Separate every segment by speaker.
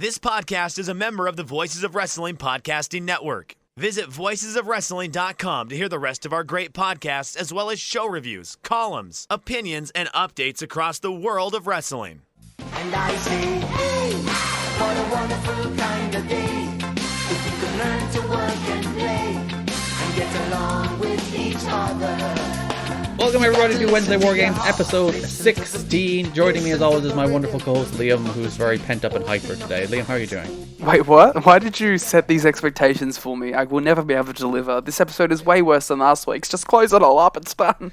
Speaker 1: This podcast is a member of the Voices of Wrestling Podcasting Network. Visit voicesofwrestling.com to hear the rest of our great podcasts, as well as show reviews, columns, opinions, and updates across the world of wrestling.
Speaker 2: And I say, hey, what a wonderful kind of day. If we could learn to work and play and get along with each other.
Speaker 3: Welcome everybody to Wednesday War Games episode 16. Joining me as always is my wonderful co-host Liam, who's very pent up and hyper today. Liam, how are you doing?
Speaker 4: Wait, what? Why did you set these expectations for me? I will never be able to deliver. This episode is way worse than last week's. Just close it all up, it's done.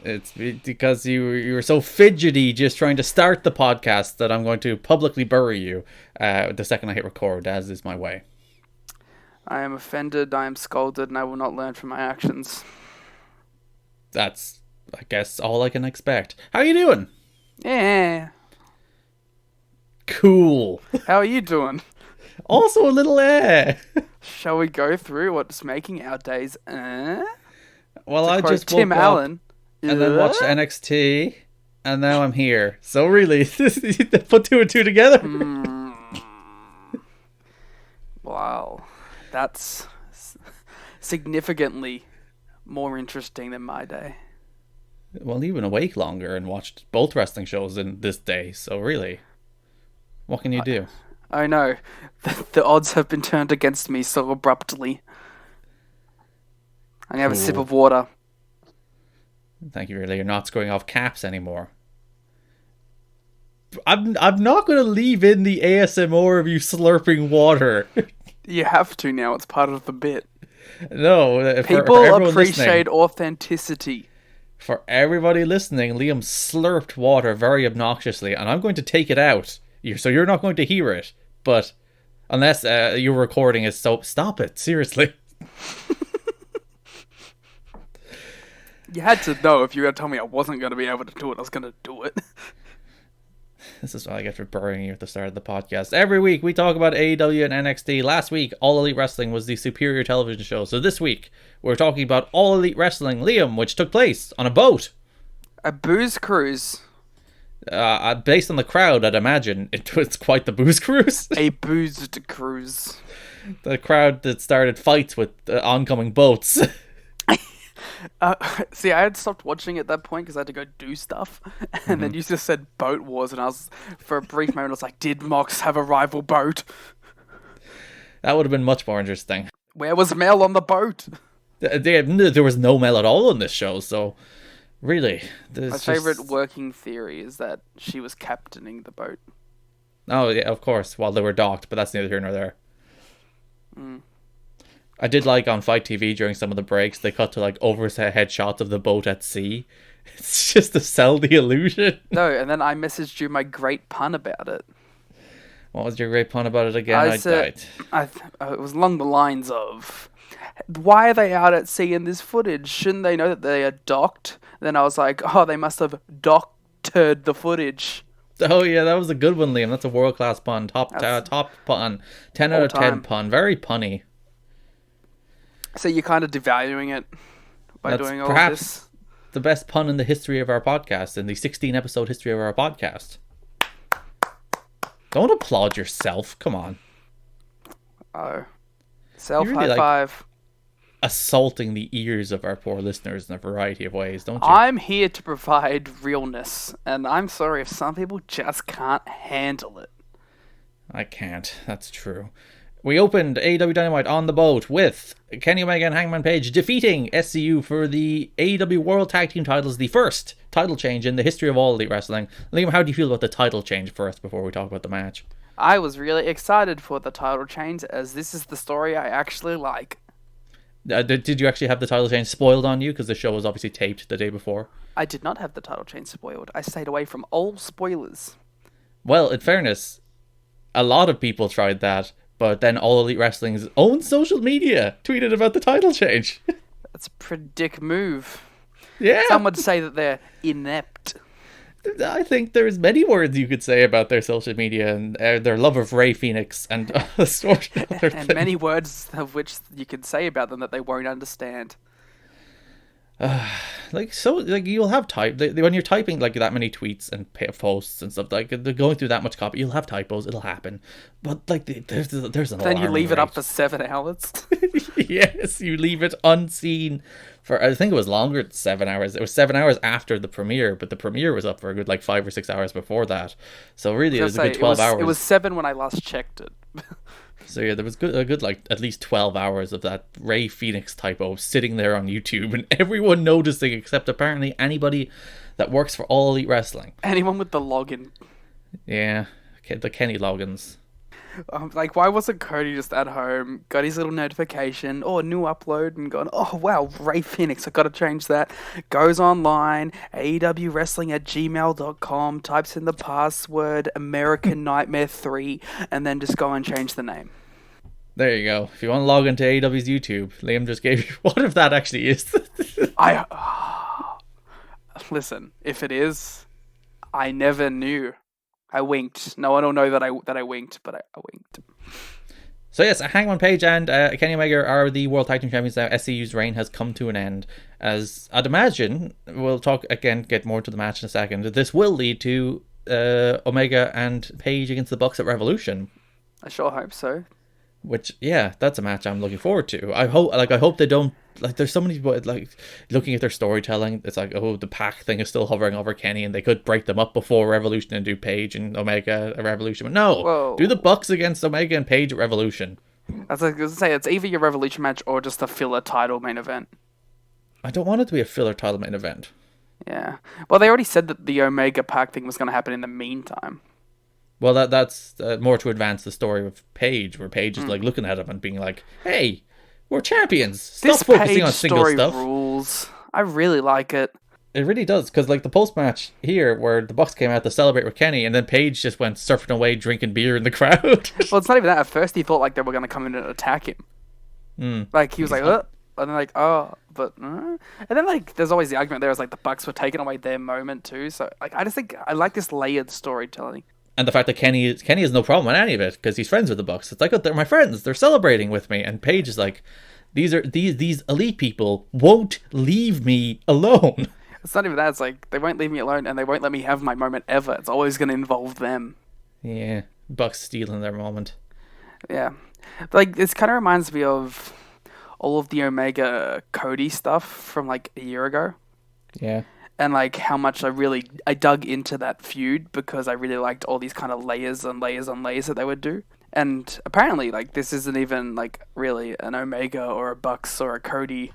Speaker 3: It's because you were so fidgety just trying to start the podcast that I'm going to publicly bury you the second I hit record, as is my way.
Speaker 4: I am offended, I am scolded, and I will not learn from my actions.
Speaker 3: That's, I guess, all I can expect. How are you doing?
Speaker 4: Yeah.
Speaker 3: Cool.
Speaker 4: How are you doing?
Speaker 3: Also a little
Speaker 4: Shall we go through what's making our days
Speaker 3: Well, I just woke
Speaker 4: Tim
Speaker 3: up
Speaker 4: Allen.
Speaker 3: and then watched NXT, and now I'm here. So really, put two and two together.
Speaker 4: Wow. That's significantly more interesting than my day.
Speaker 3: Well, you've been awake longer and watched both wrestling shows in this day, so really, what can you do?
Speaker 4: I know. The odds have been turned against me so abruptly. I'm going to have a sip of water.
Speaker 3: Thank you, really. You're not scoring off caps anymore. I'm not going to leave in the ASMR of you slurping water.
Speaker 4: You have to now. It's part of the bit.
Speaker 3: No,
Speaker 4: people appreciate authenticity.
Speaker 3: For everybody listening, Liam slurped water very obnoxiously, and I'm going to take it out. So you're not going to hear it, but unless your recording is so... Stop it, seriously.
Speaker 4: You had to know. If you had told me I wasn't going to be able to do it, I was going to do it.
Speaker 3: This is what I get for burying you at the start of the podcast. Every week we talk about AEW and NXT. Last week, All Elite Wrestling was the superior television show. So this week, we're talking about All Elite Wrestling Liam, which took place on a boat.
Speaker 4: A booze cruise.
Speaker 3: Based on the crowd, I'd imagine it was quite the booze cruise.
Speaker 4: A boozed cruise.
Speaker 3: The crowd that started fights with oncoming boats.
Speaker 4: See, I had stopped watching at that point because I had to go do stuff, and then you just said boat wars, and I was, for a brief moment, I was like, did Mox have a rival boat?
Speaker 3: That would have been much more interesting.
Speaker 4: Where was Mel on the boat?
Speaker 3: There was no Mel at all on this show, so really.
Speaker 4: My favourite working theory is that she was captaining the boat.
Speaker 3: Oh, yeah, of course, while they were docked, but that's neither here nor there. I did like on Fight TV during some of the breaks, they cut to like overhead shots of the boat at sea. It's just to sell the illusion.
Speaker 4: No, and then I messaged you my great pun about it.
Speaker 3: What was your great pun about it again? I died.
Speaker 4: It was along the lines of, why are they out at sea in this footage? Shouldn't they know that they are docked? Then I was like, oh, they must have doctored the footage.
Speaker 3: Oh yeah, that was a good one, Liam. That's a world-class pun. Top pun. 10 out of 10 pun. Very punny.
Speaker 4: So you're kind of devaluing it by doing all of this?
Speaker 3: The best pun in the history of our podcast, in the 16-episode history of our podcast. Don't applaud yourself. Come on.
Speaker 4: Oh. Self
Speaker 3: really
Speaker 4: high five.
Speaker 3: Assaulting the ears of our poor listeners in a variety of ways, don't you?
Speaker 4: I'm here to provide realness, and I'm sorry if some people just can't handle it.
Speaker 3: I can't. That's true. We opened AEW Dynamite on the boat with Kenny Omega and Hangman Page defeating SCU for the AEW World Tag Team titles, the first title change in the history of All Elite Wrestling. Liam, how do you feel about the title change first before we talk about the match?
Speaker 4: I was really excited for the title change, as this is the story I actually like.
Speaker 3: Did you actually have the title change spoiled on you? Because the show was obviously taped the day before.
Speaker 4: I did not have the title change spoiled. I stayed away from all spoilers.
Speaker 3: Well, in fairness, a lot of people tried that. But then All Elite Wrestling's own social media tweeted about the title change.
Speaker 4: That's a pretty dick move.
Speaker 3: Yeah.
Speaker 4: Some would say that they're inept.
Speaker 3: I think there's many words you could say about their social media and their love of Ray Phoenix and
Speaker 4: and many words of which you could say about them that they won't understand.
Speaker 3: You'll have when you're typing like that many tweets and posts and stuff, like they're going through that much copy, you'll have typos, it'll happen, but like there's an
Speaker 4: Then you leave it
Speaker 3: rate.
Speaker 4: up for 7 hours.
Speaker 3: Yes, you leave it unseen for, I think it was longer than 7 hours. It was 7 hours after the premiere, but the premiere was up for a good like 5 or 6 hours before that, so really it was a good 12 hours.
Speaker 4: It was 7 when I last checked it.
Speaker 3: So yeah, there was a good like at least 12 hours of that Ray Phoenix typo sitting there on YouTube, and everyone noticing except apparently anybody that works for All Elite Wrestling.
Speaker 4: Anyone with the login.
Speaker 3: Yeah, the Kenny logins.
Speaker 4: Like, why wasn't Cody just at home, got his little notification, new upload, and gone, oh wow, Ray Phoenix, I gotta change that. Goes online, AEWWrestling@gmail.com, types in the password, American Nightmare 3, and then just go and change the name.
Speaker 3: There you go. If you want to log into AEW's YouTube, Liam just gave you... What if that actually is?
Speaker 4: Listen, if it is, I never knew. I winked. No one will know that I winked, but I winked.
Speaker 3: So yes, Hangman Page and Kenny Omega are the World Tag Team Champions now. SCU's reign has come to an end. As I'd imagine, we'll talk again, get more to the match in a second. This will lead to Omega and Page against the Bucks at Revolution.
Speaker 4: I sure hope so.
Speaker 3: Which, yeah, that's a match I'm looking forward to. I hope they don't, like, there's so many people, like, looking at their storytelling, it's like, oh, the Pac thing is still hovering over Kenny, and they could break them up before Revolution and do Page and Omega at Revolution. But no,
Speaker 4: Whoa.
Speaker 3: Do the Bucks against Omega and Page at Revolution.
Speaker 4: I was going to say, it's either your Revolution match or just a filler title main event.
Speaker 3: I don't want it to be a filler title main event.
Speaker 4: Yeah. Well, they already said that the Omega Pac thing was going to happen in the meantime.
Speaker 3: Well, that's more to advance the story of Paige, where Paige is like looking at him and being like, "Hey, we're champions. Stop focusing on single
Speaker 4: story
Speaker 3: stuff."
Speaker 4: Rules. I really like it.
Speaker 3: It really does, because like the post match here, where the Bucks came out to celebrate with Kenny, and then Paige just went surfing away, drinking beer in the crowd.
Speaker 4: Well, it's not even that. At first, he thought like they were going to come in and attack him. Like he was like, and then like, but, and then like, there's always the argument there is like the Bucks were taking away their moment too. So like, I just think I like this layered storytelling.
Speaker 3: And the fact that Kenny has no problem in any of it because he's friends with the Bucks. It's like, oh, they're my friends. They're celebrating with me. And Paige is like, these elite people won't leave me alone.
Speaker 4: It's not even that. It's like they won't leave me alone, and they won't let me have my moment ever. It's always going to involve them.
Speaker 3: Yeah, Bucks stealing their moment.
Speaker 4: Yeah, like this kind of reminds me of all of the Omega Cody stuff from like a year ago.
Speaker 3: Yeah.
Speaker 4: And like how much I dug into that feud because I really liked all these kind of layers on layers on layers that they would do. And apparently like this isn't even like really an Omega or a Bucks or a Cody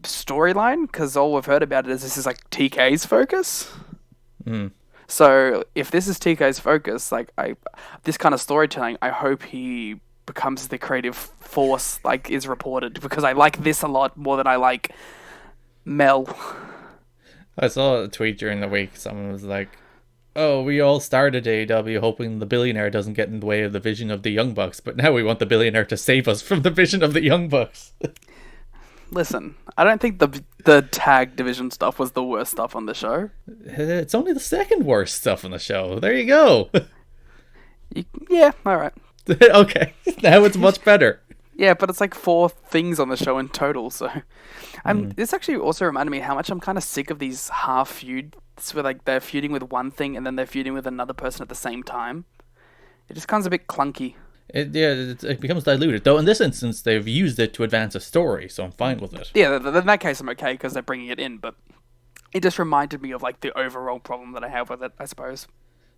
Speaker 4: storyline, because all we've heard about it is this is like TK's focus. So if this is TK's focus, like this kind of storytelling, I hope he becomes the creative force like is reported, because I like this a lot more than I like Mel.
Speaker 3: I saw a tweet during the week. Someone was like, oh, we all started AEW hoping the billionaire doesn't get in the way of the vision of the Young Bucks, but now we want the billionaire to save us from the vision of the Young Bucks.
Speaker 4: Listen, I don't think the tag division stuff was the worst stuff on the show.
Speaker 3: It's only the second worst stuff on the show. There you go.
Speaker 4: Yeah, alright.
Speaker 3: Okay, now it's much better.
Speaker 4: Yeah, but it's like 4 things on the show in total, so... This actually also reminded me how much I'm kind of sick of these half feuds where like they're feuding with one thing and then they're feuding with another person at the same time. It just becomes a bit clunky.
Speaker 3: It becomes diluted. Though in this instance, they've used it to advance a story, so I'm fine with it.
Speaker 4: Yeah, in that case I'm okay because they're bringing it in, but it just reminded me of like the overall problem that I have with it, I suppose.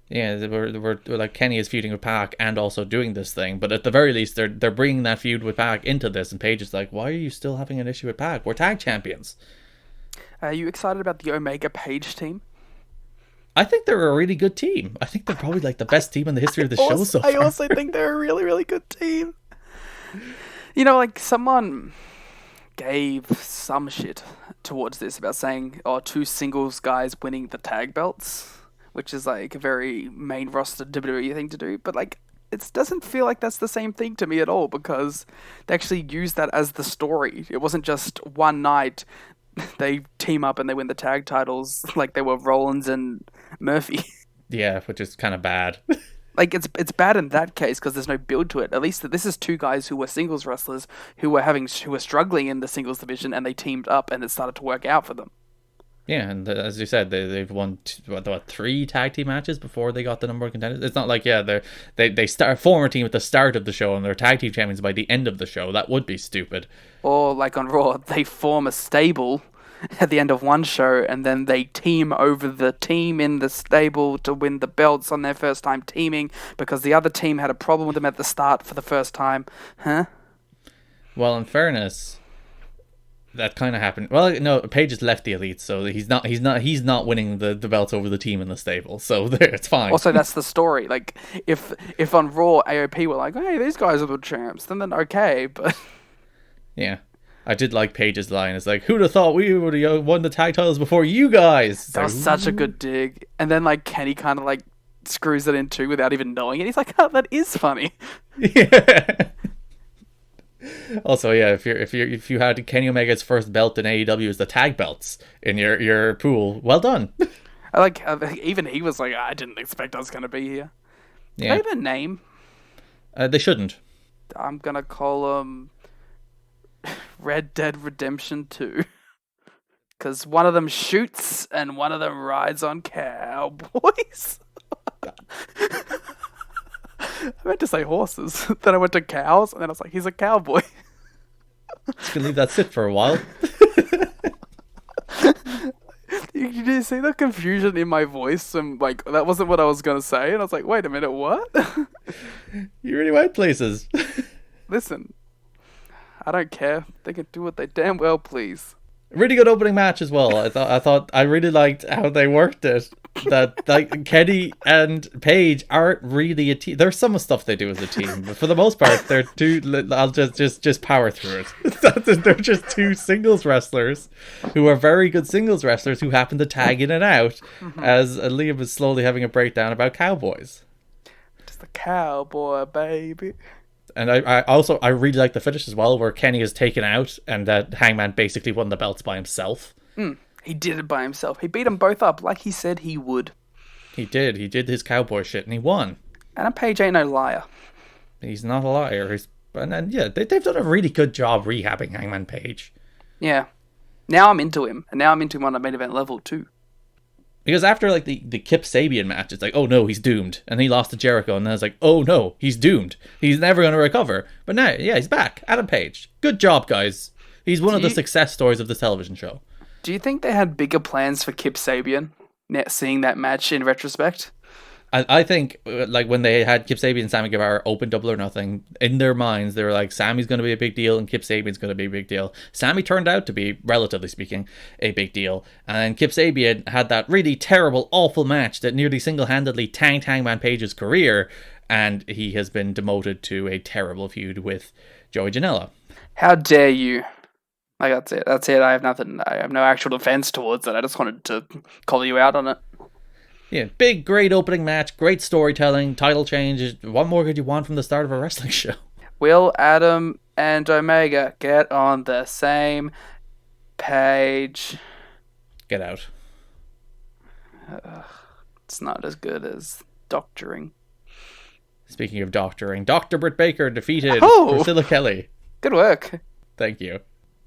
Speaker 3: Yeah, we're like Kenny is feuding with Pac and also doing this thing, but at the very least they're bringing that feud with Pac into this, and Paige is like, why are you still having an issue with Pac? We're tag champions.
Speaker 4: Are you excited about the Omega Page team?
Speaker 3: I think they're a really good team. I think they're probably like the best team in the history of the show so far.
Speaker 4: I also think they're a really, really good team. You know, like someone gave some shit towards this about saying, 2 singles guys winning the tag belts, which is like a very main roster WWE thing to do, but like it doesn't feel like that's the same thing to me at all, because they actually used that as the story. It wasn't just one night they team up and they win the tag titles like they were Rollins and Murphy.
Speaker 3: Yeah, which is kind of bad.
Speaker 4: Like, it's bad in that case because there's no build to it. At least this is two guys who were singles wrestlers who were struggling in the singles division, and they teamed up, and it started to work out for them.
Speaker 3: Yeah, and as you said, they've won three tag team matches before they got the number one contenders. It's not like they start former team at the start of the show and they're tag team champions by the end of the show. That would be stupid.
Speaker 4: Or like on Raw, they form a stable at the end of one show, and then they team over the team in the stable to win the belts on their first time teaming because the other team had a problem with them at the start for the first time. Huh?
Speaker 3: Well, in fairness, that kind of happened. Well, no, Page has left the Elite, so he's not winning the belts over the team in the stable. So there, it's fine.
Speaker 4: Also, that's the story. Like, if on Raw AOP were like, hey, these guys are the champs, then okay, but
Speaker 3: yeah. I did like Page's line. It's like, who'd have thought we would have won the tag titles before you guys?
Speaker 4: That was such a good dig. And then like Kenny kind of like screws it in too without even knowing it. He's like, oh, that is funny.
Speaker 3: Yeah. Also, yeah, if you had Kenny Omega's first belt in AEW as the tag belts in your pool, well done.
Speaker 4: I think even he was like, I didn't expect I was going to be here.
Speaker 3: Yeah.
Speaker 4: Do they have a name?
Speaker 3: They shouldn't.
Speaker 4: I'm going to call them Red Dead Redemption 2. Because one of them shoots and one of them rides on cowboys. I meant to say horses. Then I went to cows, and then I was like, he's a cowboy.
Speaker 3: You can leave that sit for a while.
Speaker 4: You did see the confusion in my voice, and like, that wasn't what I was going to say, and I was like, wait a minute, what?
Speaker 3: You really went places.
Speaker 4: Listen, I don't care. They can do what they damn well please.
Speaker 3: Really good opening match as well. I thought I really liked how they worked it. That like Kenny and Paige aren't really a team. There's some stuff they do as a team, but for the most part, they're two. I'll just power through it. They're just two singles wrestlers who are very good singles wrestlers who happen to tag in and out. As Liam is slowly having a breakdown about cowboys.
Speaker 4: Just a cowboy, baby.
Speaker 3: And I really like the finish as well, where Kenny is taken out and that Hangman basically won the belts by himself.
Speaker 4: He did it by himself. He beat them both up like he said he would.
Speaker 3: He did. He did his cowboy shit and he won.
Speaker 4: Adam Page ain't no liar.
Speaker 3: He's not a liar. They've done a really good job rehabbing Hangman Page.
Speaker 4: Yeah. Now I'm into him. And now I'm into him on a main event level too.
Speaker 3: Because after like the Kip Sabian match, it's like, oh no, he's doomed. And he lost to Jericho. And then it's like, oh no, he's doomed. He's never going to recover. But now, yeah, he's back. Adam Page. Good job, guys. He's one of the success stories of this television show.
Speaker 4: Do you think they had bigger plans for Kip Sabian, seeing that match in retrospect?
Speaker 3: I think, like, when they had Kip Sabian and Sammy Guevara open Double or Nothing, in their minds, they were like, Sammy's going to be a big deal and Kip Sabian's going to be a big deal. Sammy turned out to be, relatively speaking, a big deal. And Kip Sabian had that really terrible, awful match that nearly single-handedly tanked Hangman Page's career, and he has been demoted to a terrible feud with Joey Janela.
Speaker 4: How dare you? Like, that's it. That's it. I have nothing. I have no actual defense towards it. I just wanted to call you out on it.
Speaker 3: Yeah, big, great opening match, great storytelling, title change. What more could you want from the start of a wrestling show? Will
Speaker 4: Adam and Omega get on the same page?
Speaker 3: Get out.
Speaker 4: It's not as good as doctoring.
Speaker 3: Speaking of doctoring, Dr. Britt Baker defeated Priscilla Kelly.
Speaker 4: Good work.
Speaker 3: Thank you.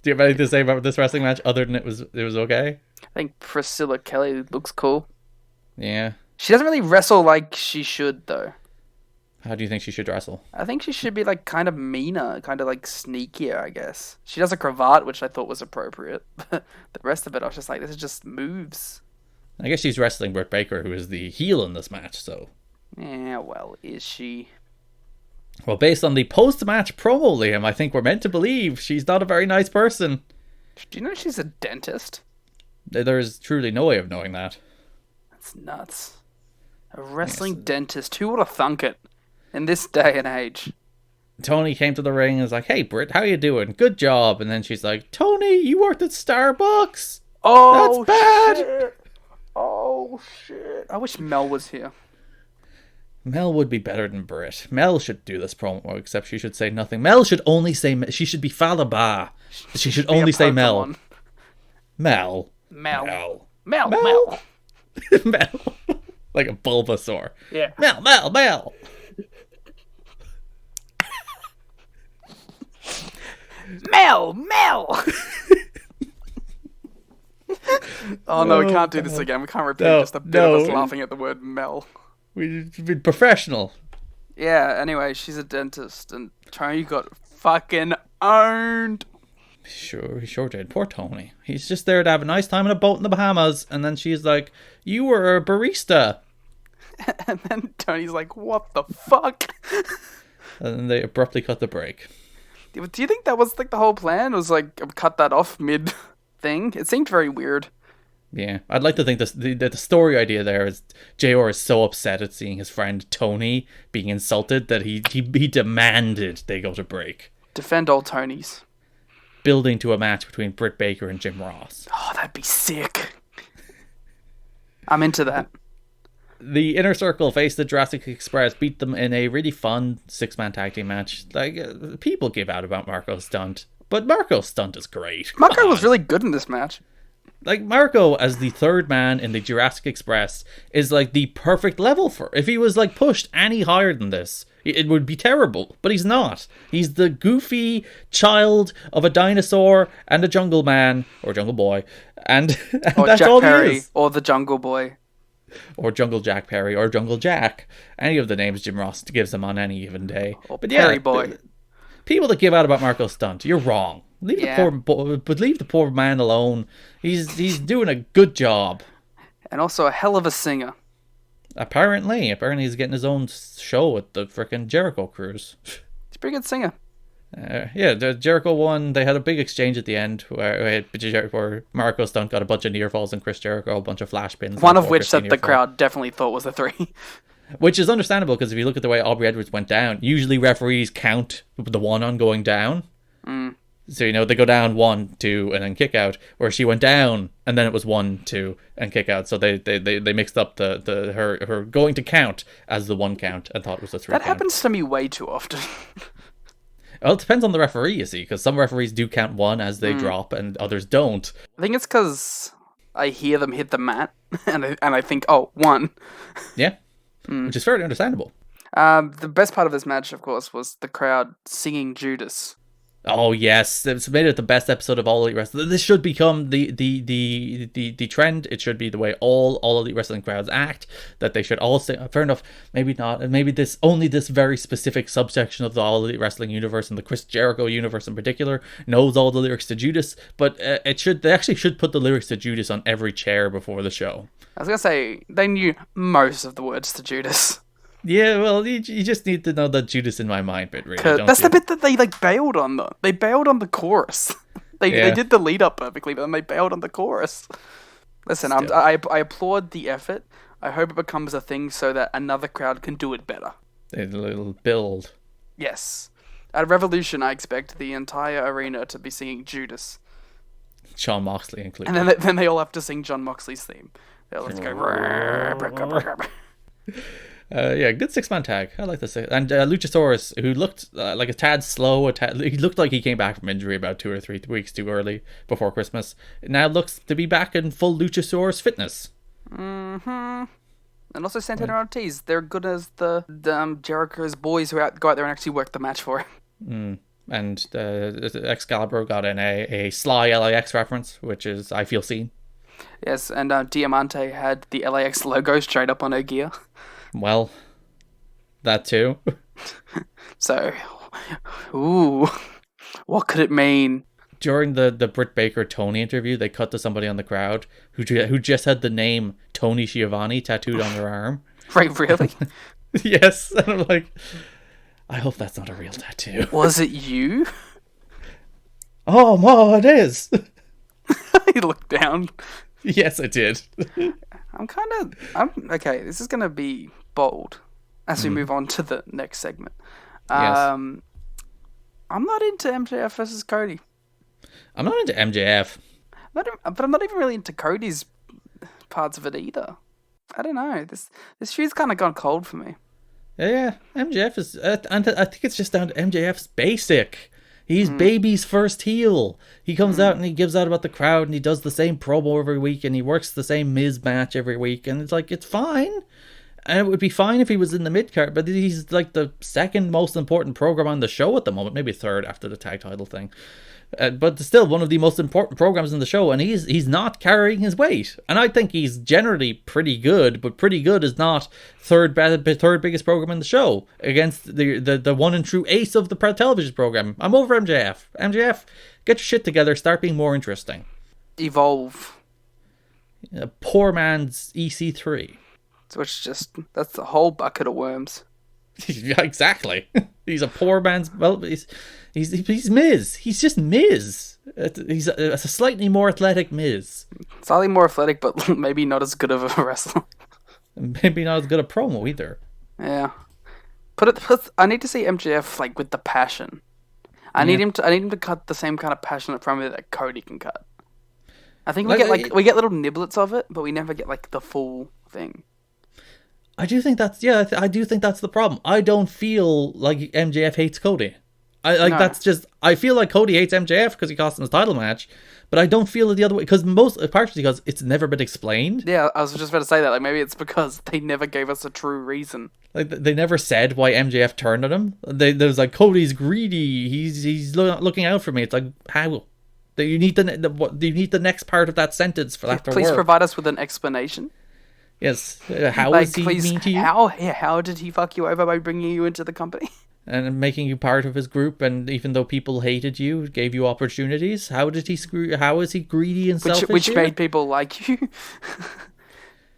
Speaker 3: Do you have anything to say about this wrestling match other than it was okay?
Speaker 4: I think Priscilla Kelly looks cool.
Speaker 3: Yeah.
Speaker 4: She doesn't really wrestle like she should, though.
Speaker 3: How do you think she should wrestle?
Speaker 4: I think she should be like kind of meaner, kind of like sneakier, I guess. She does a cravat, which I thought was appropriate. The rest of it, I was just like, this is just moves.
Speaker 3: I guess she's wrestling Britt Baker, who is the heel in this match, so...
Speaker 4: Yeah, well, is she?
Speaker 3: Well, based on the post-match promo, Liam, I think we're meant to believe she's not a very nice person.
Speaker 4: Do you know she's a dentist?
Speaker 3: There's truly no way of knowing that.
Speaker 4: That's nuts. A wrestling dentist. Who would have thunk it in this day and age?
Speaker 3: Tony came to the ring and was like, hey, Britt, how you doing? Good job. And then she's like, Tony, you worked at Starbucks?
Speaker 4: Oh,
Speaker 3: that's bad.
Speaker 4: Shit. Oh, shit. I wish Mel was here.
Speaker 3: Mel would be better than Britt. Mel should do this promo, except she should say nothing. Mel should only say... She should be Falaba. She should only say Mel.
Speaker 4: Mel.
Speaker 3: Mel.
Speaker 4: Mel. Mel.
Speaker 3: Mel. Like a Bulbasaur.
Speaker 4: Yeah.
Speaker 3: Mel, Mel, Mel.
Speaker 4: Mel. Oh no, we can't do this again. We can't repeat just a bit of us laughing at the word Mel.
Speaker 3: We've been professional.
Speaker 4: Yeah, anyway, she's a dentist, and Tony got fucking owned.
Speaker 3: Sure, he sure did. Poor Tony. He's just there to have a nice time on a boat in the Bahamas, and then she's like, "You were a barista."
Speaker 4: And then Tony's like, "What the fuck?"
Speaker 3: And then they abruptly cut the break.
Speaker 4: Do you think that was like the whole plan? Was like cut that off mid thing? It seemed very weird.
Speaker 3: Yeah, I'd like to think the story idea there is JR is so upset at seeing his friend Tony being insulted that he demanded they go to break.
Speaker 4: Defend all Tonys.
Speaker 3: Building to a match between Britt Baker and Jim Ross.
Speaker 4: Oh, that'd be sick. I'm into that.
Speaker 3: The Inner Circle faced the Jurassic Express, beat them in a really fun 6-man tag team match. Like, people give out about Marco Stunt, but Marco Stunt is great.
Speaker 4: Marco was really good in this match.
Speaker 3: Like, Marco as the third man in the Jurassic Express is like the perfect level for. If he was like pushed any higher than this, it would be terrible. But he's not. He's the goofy child of a dinosaur and a jungle man or jungle boy, and
Speaker 4: Or
Speaker 3: that's
Speaker 4: Jack
Speaker 3: all
Speaker 4: Perry,
Speaker 3: he is.
Speaker 4: or the Jungle Boy.
Speaker 3: Or Jungle Jack Perry, or Jungle Jack. Any of the names Jim Ross gives him on any given day.
Speaker 4: Or
Speaker 3: But
Speaker 4: Perry
Speaker 3: yeah,
Speaker 4: Boy.
Speaker 3: people that give out about Marco Stunt, you're wrong. Leave the poor man alone. He's doing a good job.
Speaker 4: And also a hell of a singer.
Speaker 3: Apparently he's getting his own show at the frickin' Jericho Cruise.
Speaker 4: He's a pretty good singer.
Speaker 3: The Jericho won. They had a big exchange at the end where Marco Stunt got a bunch of near falls and Chris Jericho a bunch of flash pins.
Speaker 4: One of which that the crowd definitely thought was a 3.
Speaker 3: Which is understandable because if you look at the way Aubrey Edwards went down, usually referees count the one on going down. So, they go down 1, 2, and then kick out, where she went down, and then it was 1, 2, and kick out. So they mixed up her going to count as the 1 count and thought it was a 3
Speaker 4: That
Speaker 3: count.
Speaker 4: happens to me way too often.
Speaker 3: Well, it depends on the referee, you see, because some referees do count 1 as they drop, and others don't.
Speaker 4: I think it's because I hear them hit the mat, and I think, oh, 1.
Speaker 3: Yeah, which is fairly understandable.
Speaker 4: The best part of this match, of course, was the crowd singing Judas.
Speaker 3: Oh yes, it's made it the best episode of All Elite Wrestling. This should become the trend. It should be the way all Elite Wrestling crowds act. That they should all say, fair enough, maybe not, and maybe this very specific subsection of the All Elite Wrestling universe and the Chris Jericho universe in particular knows all the lyrics to Judas. But they actually should put the lyrics to Judas on every chair before the show.
Speaker 4: I was gonna say they knew most of the words to Judas.
Speaker 3: Yeah, well, you just need to know that Judas in my mind bit, really.
Speaker 4: That's the bit that they bailed on though. They bailed on the chorus. They did the lead up perfectly, but then they bailed on the chorus. Listen, I applaud the effort. I hope it becomes a thing so that another crowd can do it better.
Speaker 3: A little build.
Speaker 4: Yes. At Revolution, I expect the entire arena to be singing Judas.
Speaker 3: Shawn Moxley included.
Speaker 4: And then they all have to sing John Moxley's theme. They'll just go...
Speaker 3: Good 6-man tag. I like this. And Luchasaurus, who looked like a tad slow, he looked like he came back from injury about 2 or 3 weeks too early before Christmas. Now looks to be back in full Luchasaurus fitness.
Speaker 4: And also Santana Ortiz. They're good as the Jericho's boys who go out there and actually work the match for him.
Speaker 3: And Excalibur got in a sly LAX reference, which is I feel seen.
Speaker 4: Yes, and Diamante had the LAX logo straight up on her gear.
Speaker 3: Well, that too.
Speaker 4: So, what could it mean?
Speaker 3: During the Britt Baker Tony interview, they cut to somebody on the crowd who just had the name Tony Schiavone tattooed on their arm.
Speaker 4: Right, really?
Speaker 3: Yes, and I'm like, I hope that's not a real tattoo.
Speaker 4: Was it you?
Speaker 3: Oh, Ma, it is.
Speaker 4: He looked down.
Speaker 3: Yes, I did.
Speaker 4: Okay, this is going to be bold as we move on to the next segment.
Speaker 3: Yes.
Speaker 4: I'm not into MJF versus Cody.
Speaker 3: I'm not into MJF.
Speaker 4: But I'm not even really into Cody's parts of it either. I don't know. This feud's kind of gone cold for me.
Speaker 3: Yeah, MJF is... and I think it's just down to MJF's basic. He's baby's first heel. He comes out and he gives out about the crowd and he does the same promo every week and he works the same Miz match every week, and it's like, it's fine. And it would be fine if he was in the mid-card, but he's like the second most important program on the show at the moment, maybe third after the tag title thing. But still one of the most important programs in the show, and he's not carrying his weight. And I think he's generally pretty good, but pretty good is not third biggest program in the show against the one and true ace of the television program. I'm over MJF. MJF, get your shit together, start being more interesting.
Speaker 4: Evolve.
Speaker 3: A poor man's EC3.
Speaker 4: So that's the whole bucket of worms.
Speaker 3: Yeah, exactly. He's a poor man's. Well, he's Miz. He's just Miz. He's a slightly more athletic Miz.
Speaker 4: Slightly more athletic, but maybe not as good of a wrestler.
Speaker 3: Maybe not as good a promo either.
Speaker 4: Yeah. I need to see MJF like with the passion. I need him to cut the same kind of passionate promo that Cody can cut. I think we get little niblets of it, but we never get like the full thing.
Speaker 3: I do think that's I do think that's the problem. I don't feel like MJF hates Cody. I feel like Cody hates MJF because he cost him his title match, but I don't feel it the other way, partially because it's never been explained.
Speaker 4: Yeah, I was just about to say that. Like, maybe it's because they never gave us a true reason.
Speaker 3: Like, they never said why MJF turned on him. There was like, Cody's greedy. He's looking out for me. It's like, how? You need the next part of that sentence for that to work.
Speaker 4: Please provide us with an explanation.
Speaker 3: Yes. How is he mean to you?
Speaker 4: How did he fuck you over by bringing you into the company?
Speaker 3: And making you part of his group, and even though people hated you, gave you opportunities. How is he greedy and selfish?
Speaker 4: Which made people like you?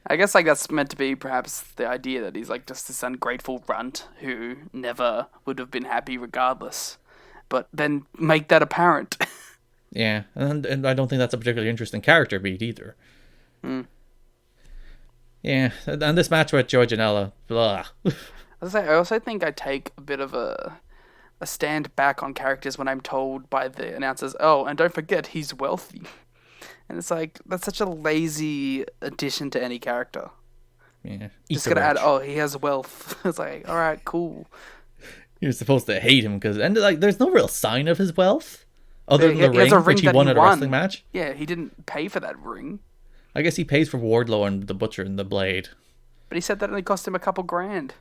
Speaker 4: I guess like that's meant to be perhaps the idea that he's like just this ungrateful runt who never would have been happy regardless. But then make that apparent.
Speaker 3: Yeah, and I don't think that's a particularly interesting character beat either. Yeah, and this match with Joey Janela, blah.
Speaker 4: I also think I take a bit of a stand back on characters when I'm told by the announcers, oh, and don't forget, he's wealthy. And it's like, that's such a lazy addition to any character.
Speaker 3: Yeah.
Speaker 4: Just gotta add, oh, he has wealth. It's like, alright, cool.
Speaker 3: You're supposed to hate him because, and like, there's no real sign of his wealth. Other than the ring, which he won at a wrestling match.
Speaker 4: Yeah, he didn't pay for that ring.
Speaker 3: I guess he pays for Wardlow and the Butcher and the Blade.
Speaker 4: But he said that only cost him a couple grand.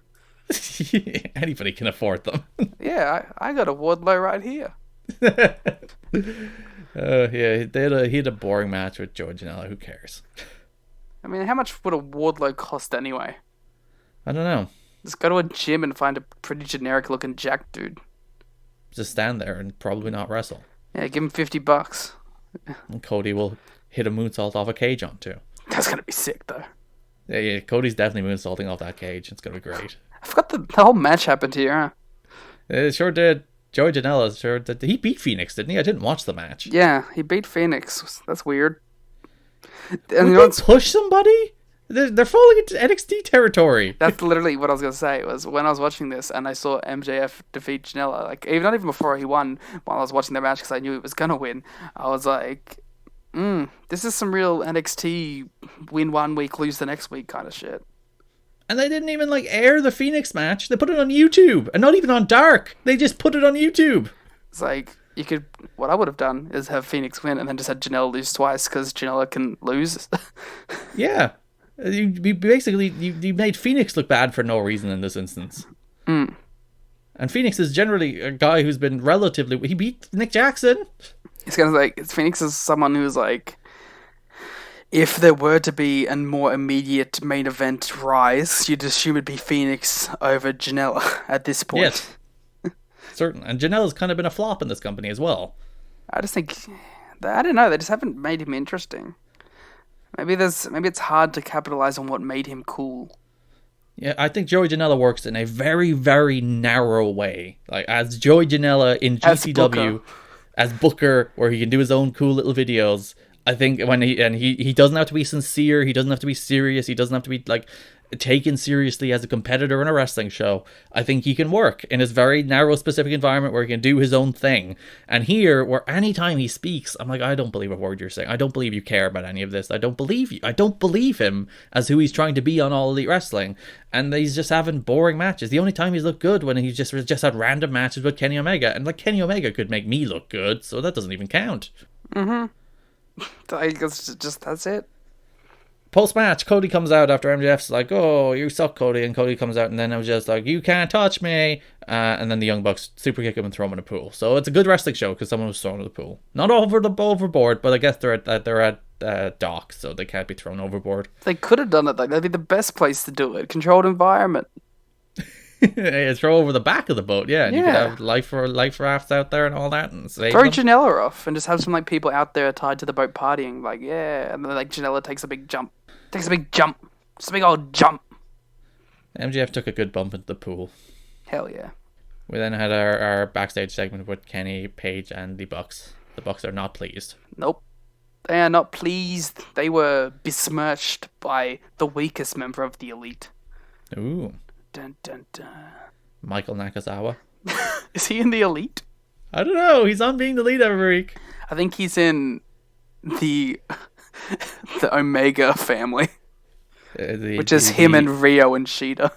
Speaker 3: Anybody can afford them.
Speaker 4: Yeah, I got a Wardlow right here.
Speaker 3: Yeah, he had a boring match with Joey Janela. Who cares?
Speaker 4: I mean, how much would a Wardlow cost anyway?
Speaker 3: I don't know.
Speaker 4: Just go to a gym and find a pretty generic looking jack dude.
Speaker 3: Just stand there and probably not wrestle.
Speaker 4: Yeah, give him $50.
Speaker 3: And Cody will hit a moonsault off a cage on too.
Speaker 4: That's gonna be sick though.
Speaker 3: Yeah, Cody's definitely moonsaulting off that cage. It's gonna be great.
Speaker 4: I forgot the whole match happened here, huh?
Speaker 3: It sure did. Joey Janela sure did. He beat Phoenix, didn't he? I didn't watch the match.
Speaker 4: Yeah, he beat Phoenix. That's weird.
Speaker 3: And you push somebody? They're falling into NXT territory.
Speaker 4: That's literally what I was gonna say. Was when I was watching this and I saw MJF defeat Janela. Like, not even before he won, while I was watching the match because I knew he was gonna win. I was like, this is some real NXT win one week, lose the next week kind of shit.
Speaker 3: And they didn't even like air the Phoenix match. They put it on YouTube, and not even on Dark. They just put it on YouTube.
Speaker 4: It's like, you could. What I would have done is have Phoenix win and then just had Janela lose twice because Janela can lose.
Speaker 3: Yeah. You made Phoenix look bad for no reason in this instance. And Phoenix is generally a guy who's been he beat Nick Jackson.
Speaker 4: It's kind of like, Phoenix is someone who's like, if there were to be a more immediate main event rise, you'd assume it'd be Phoenix over Janela at this point.
Speaker 3: Yes. Certain. And Janela's kind of been a flop in this company as well.
Speaker 4: I just think, I don't know, they just haven't made him interesting. Maybe it's hard to capitalize on what made him cool.
Speaker 3: Yeah, I think Joey Janela works in a very, very narrow way. Like, as Joey Janela in GCW, as Booker, where he can do his own cool little videos. I think when he doesn't have to be sincere, he doesn't have to be serious, he doesn't have to be like taken seriously as a competitor in a wrestling show, I think he can work in his very narrow, specific environment where he can do his own thing. And here, where anytime he speaks, I'm like, I don't believe a word you're saying. I don't believe you care about any of this. I don't believe you. I don't believe him as who he's trying to be on All Elite Wrestling. And he's just having boring matches. The only time he's looked good when he's just had random matches with Kenny Omega. And like, Kenny Omega could make me look good, so that doesn't even count.
Speaker 4: I guess just that's it.
Speaker 3: Post-match, Cody comes out after MJF's like, oh, you suck, Cody. And Cody comes out and then MJF's like, you can't touch me. And then the Young Bucks super kick him and throw him in a pool. So it's a good wrestling show because someone was thrown in the pool. Not overboard, but I guess they're at dock, so they can't be thrown overboard.
Speaker 4: They could have done it like that'd be the best place to do it. Controlled environment.
Speaker 3: Yeah, throw over the back of the boat, yeah. And you could have life rafts out there and all that, and save
Speaker 4: Throw
Speaker 3: them.
Speaker 4: Janela off and just have some like people out there tied to the boat partying, like and then like Janela takes a big jump, just a big old jump.
Speaker 3: MJF took a good bump into the pool.
Speaker 4: Hell yeah.
Speaker 3: We then had our backstage segment with Kenny, Page, and the Bucks. The Bucks are not pleased.
Speaker 4: Nope. They are not pleased. They were besmirched by the weakest member of the Elite.
Speaker 3: Ooh.
Speaker 4: Dun, dun, dun.
Speaker 3: Michael Nakazawa.
Speaker 4: Is he in the Elite?
Speaker 3: I don't know. He's on Being the Lead every week.
Speaker 4: I think he's in the Omega family, which is him and Rio and Sheeta.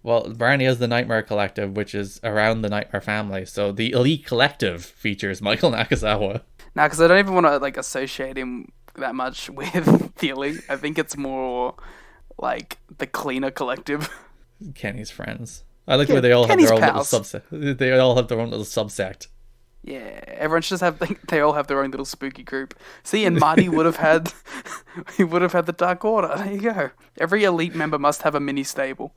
Speaker 3: Well, Barney has the Nightmare Collective, which is around the Nightmare family. So the Elite Collective features Michael Nakazawa.
Speaker 4: Nah, because I don't even want to like associate him that much with the Elite. I think it's more like the Cleaner Collective.
Speaker 3: Kenny's friends. I like where they all have their own little subset. They all have their own little subsect.
Speaker 4: Yeah, everyone should just have. They all have their own little spooky group. See, and Marty would have had. He would have had the Dark Order. There you go. Every Elite member must have a mini stable.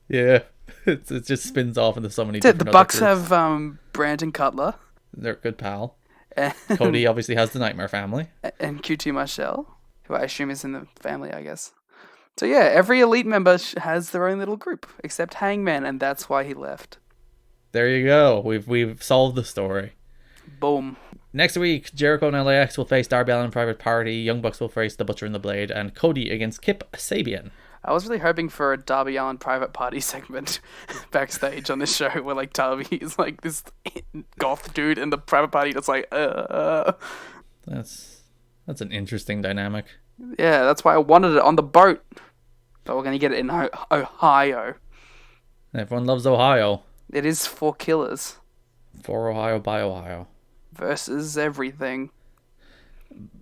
Speaker 3: Yeah, it just spins off into so many.
Speaker 4: The
Speaker 3: different
Speaker 4: Bucks
Speaker 3: groups.
Speaker 4: have Brandon Cutler.
Speaker 3: They're a good pal.
Speaker 4: And,
Speaker 3: Cody obviously has the Nightmare family.
Speaker 4: And QT Marshall, who I assume is in the family, I guess. So yeah, every Elite member has their own little group, except Hangman, and that's why he left.
Speaker 3: There you go. We've solved the story.
Speaker 4: Boom.
Speaker 3: Next week, Jericho and LAX will face Darby Allin Private Party, Young Bucks will face The Butcher and the Blade, and Cody against Kip Sabian.
Speaker 4: I was really hoping for a Darby Allin Private Party segment backstage on this show where like Darby is like this goth dude and the Private Party just like
Speaker 3: That's an interesting dynamic.
Speaker 4: Yeah, that's why I wanted it on the boat. But we're going to get it in Ohio.
Speaker 3: Everyone loves Ohio.
Speaker 4: It is for killers.
Speaker 3: For Ohio, by Ohio.
Speaker 4: Versus everything.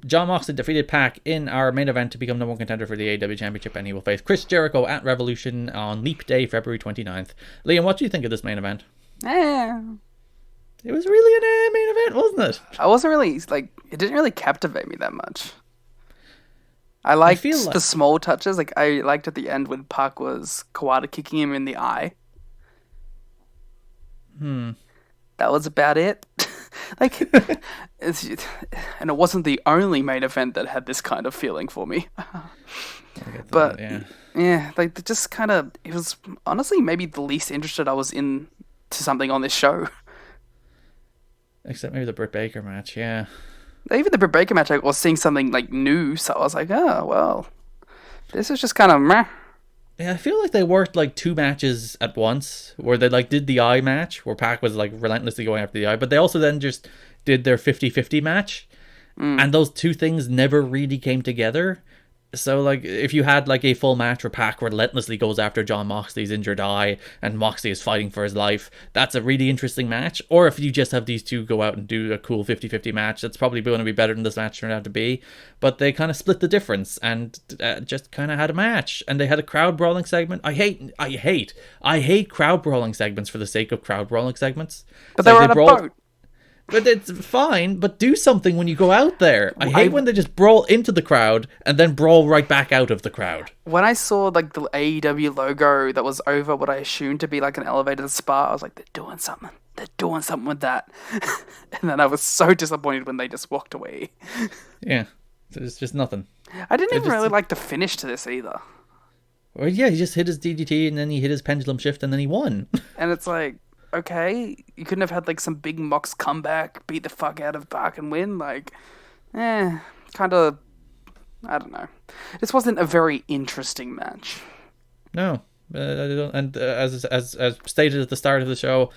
Speaker 3: Jon Moxley defeated Pac in our main event to become number one contender for the AEW Championship, and he will face Chris Jericho at Revolution on Leap Day, February 29th. Liam, what do you think of this main event? It was really an main event, wasn't it?
Speaker 4: I wasn't really, like, it didn't really captivate me that much. I liked the small touches. Like, I liked at the end when Pac was Kawada kicking him in the eye. That was about it. Like, and it wasn't the only main event that had this kind of feeling for me. But, yeah, like, just kind of, it was honestly maybe the least interested I was in to something on this show.
Speaker 3: Except maybe the Britt Baker match, yeah.
Speaker 4: Even the Britt Baker match, I was seeing something, like, new, so I was like, oh, well, this is just kind of meh.
Speaker 3: Yeah, I feel like they worked, like, two matches at once, where they, like, did the eye match, where Pac was, like, relentlessly going after the eye, but they also then just did their 50-50 match, and those two things never really came together. So, like, if you had, like, a full match where Pac relentlessly goes after Jon Moxley's injured eye and Moxley is fighting for his life, that's a really interesting match. Or if you just have these two go out and do a cool 50-50 match, that's probably going to be better than this match turned out to be. But they kind of split the difference and just kind of had a match. And they had a crowd brawling segment. I hate crowd brawling segments for the sake of crowd brawling segments.
Speaker 4: But they were on a boat.
Speaker 3: But it's fine, but do something when you go out there. I hate when they just brawl into the crowd and then brawl right back out of the crowd.
Speaker 4: When I saw like the AEW logo that was over what I assumed to be like an elevated spot, I was like, they're doing something. They're doing something with that. And then I was so disappointed when they just walked away.
Speaker 3: Yeah, there's just nothing.
Speaker 4: I didn't even really like the finish to this either.
Speaker 3: Well, yeah, he just hit his DDT and then he hit his pendulum shift and then he won.
Speaker 4: And it's like, okay, you couldn't have had like some big Mox comeback, beat the fuck out of Pac and win. Like, kind of, I don't know. This wasn't a very interesting match.
Speaker 3: No. I don't, and as stated at the start of the show,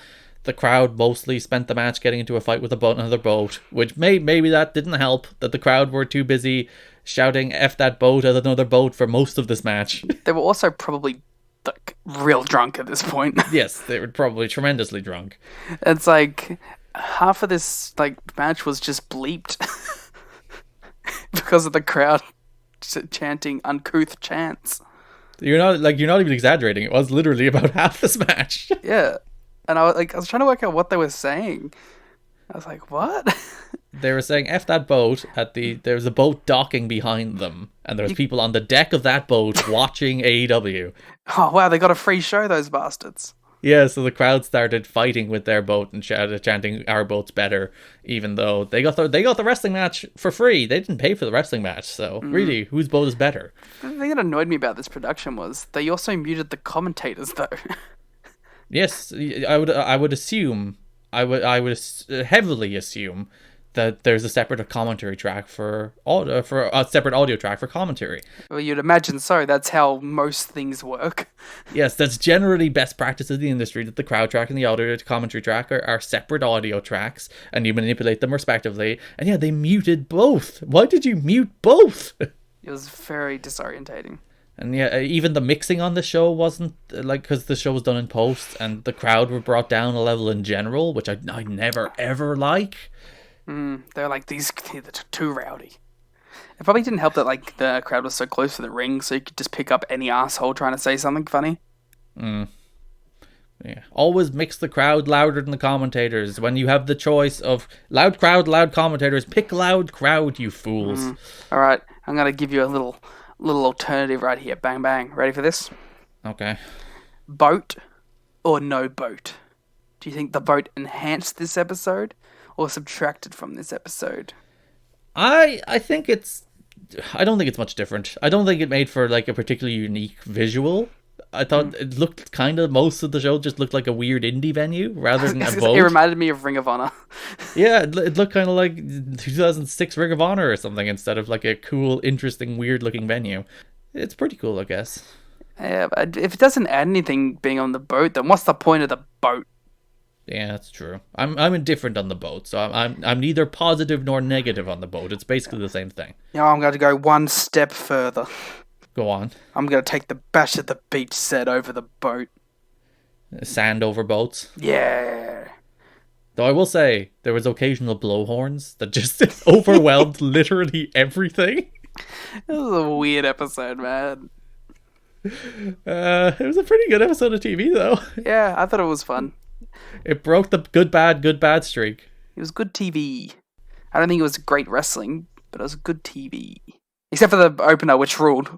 Speaker 3: the crowd mostly spent the match getting into a fight with another boat, which maybe that didn't help, that the crowd were too busy shouting F that boat at another boat for most of this match.
Speaker 4: They were also probably like real drunk at this point.
Speaker 3: Yes, they were probably tremendously drunk.
Speaker 4: It's like half of this like match was just bleeped because of the crowd chanting uncouth chants.
Speaker 3: You're not even exaggerating. It was literally about half this match.
Speaker 4: Yeah. And I was trying to work out what they were saying. I was like, what?
Speaker 3: They were saying F that boat there was a boat docking behind them, and there was people on the deck of that boat watching AEW.
Speaker 4: Oh wow, they got a free show, those bastards.
Speaker 3: Yeah, so the crowd started fighting with their boat and chanting our boat's better, even though they got the wrestling match for free. They didn't pay for the wrestling match, so really, whose boat is better?
Speaker 4: The thing that annoyed me about this production was they also muted the commentators though.
Speaker 3: Yes, I would assume, I would heavily assume that there's a separate commentary track for a separate audio track for commentary.
Speaker 4: Well, you'd imagine so. That's how most things work.
Speaker 3: Yes, that's generally best practice of the industry, that the crowd track and the audio commentary track are separate audio tracks, and you manipulate them respectively. And yeah, they muted both. Why did you mute both?
Speaker 4: It was very disorientating.
Speaker 3: And yeah, even the mixing on the show wasn't, because the show was done in post, and the crowd were brought down a level in general, which I never, ever like.
Speaker 4: They were like, they're too rowdy. It probably didn't help that like the crowd was so close to the ring, so you could just pick up any asshole trying to say something funny.
Speaker 3: Yeah. Always mix the crowd louder than the commentators. When you have the choice of loud crowd, loud commentators, pick loud crowd, you fools.
Speaker 4: All right, I'm gonna give you a little alternative right here. Bang bang. Ready for this?
Speaker 3: Okay.
Speaker 4: Boat or no boat? Do you think the boat enhanced this episode or subtracted from this episode?
Speaker 3: I think I don't think it's much different. I don't think it made for like a particularly unique visual. I thought it looked most of the show just looked like a weird indie venue rather than a boat.
Speaker 4: It reminded me of Ring of Honor.
Speaker 3: Yeah, it looked kind of like 2006 Ring of Honor or something instead of like a cool, interesting, weird looking venue. It's pretty cool, I guess.
Speaker 4: Yeah, but if it doesn't add anything being on the boat, then what's the point of the boat?
Speaker 3: Yeah, that's true. I'm indifferent on the boat, so I'm neither positive nor negative on the boat. It's basically the same thing.
Speaker 4: Yeah, I'm going to go one step further.
Speaker 3: Go on.
Speaker 4: I'm going to take the Bash at the Beach set over the boat.
Speaker 3: Sand over boats?
Speaker 4: Yeah.
Speaker 3: Though I will say, there was occasional blowhorns that just overwhelmed literally everything.
Speaker 4: It was a weird episode, man.
Speaker 3: It was a pretty good episode of TV, though.
Speaker 4: Yeah, I thought it was fun.
Speaker 3: It broke the good bad streak.
Speaker 4: It was good TV. I don't think it was great wrestling, but it was good TV. Except for the opener, which ruled.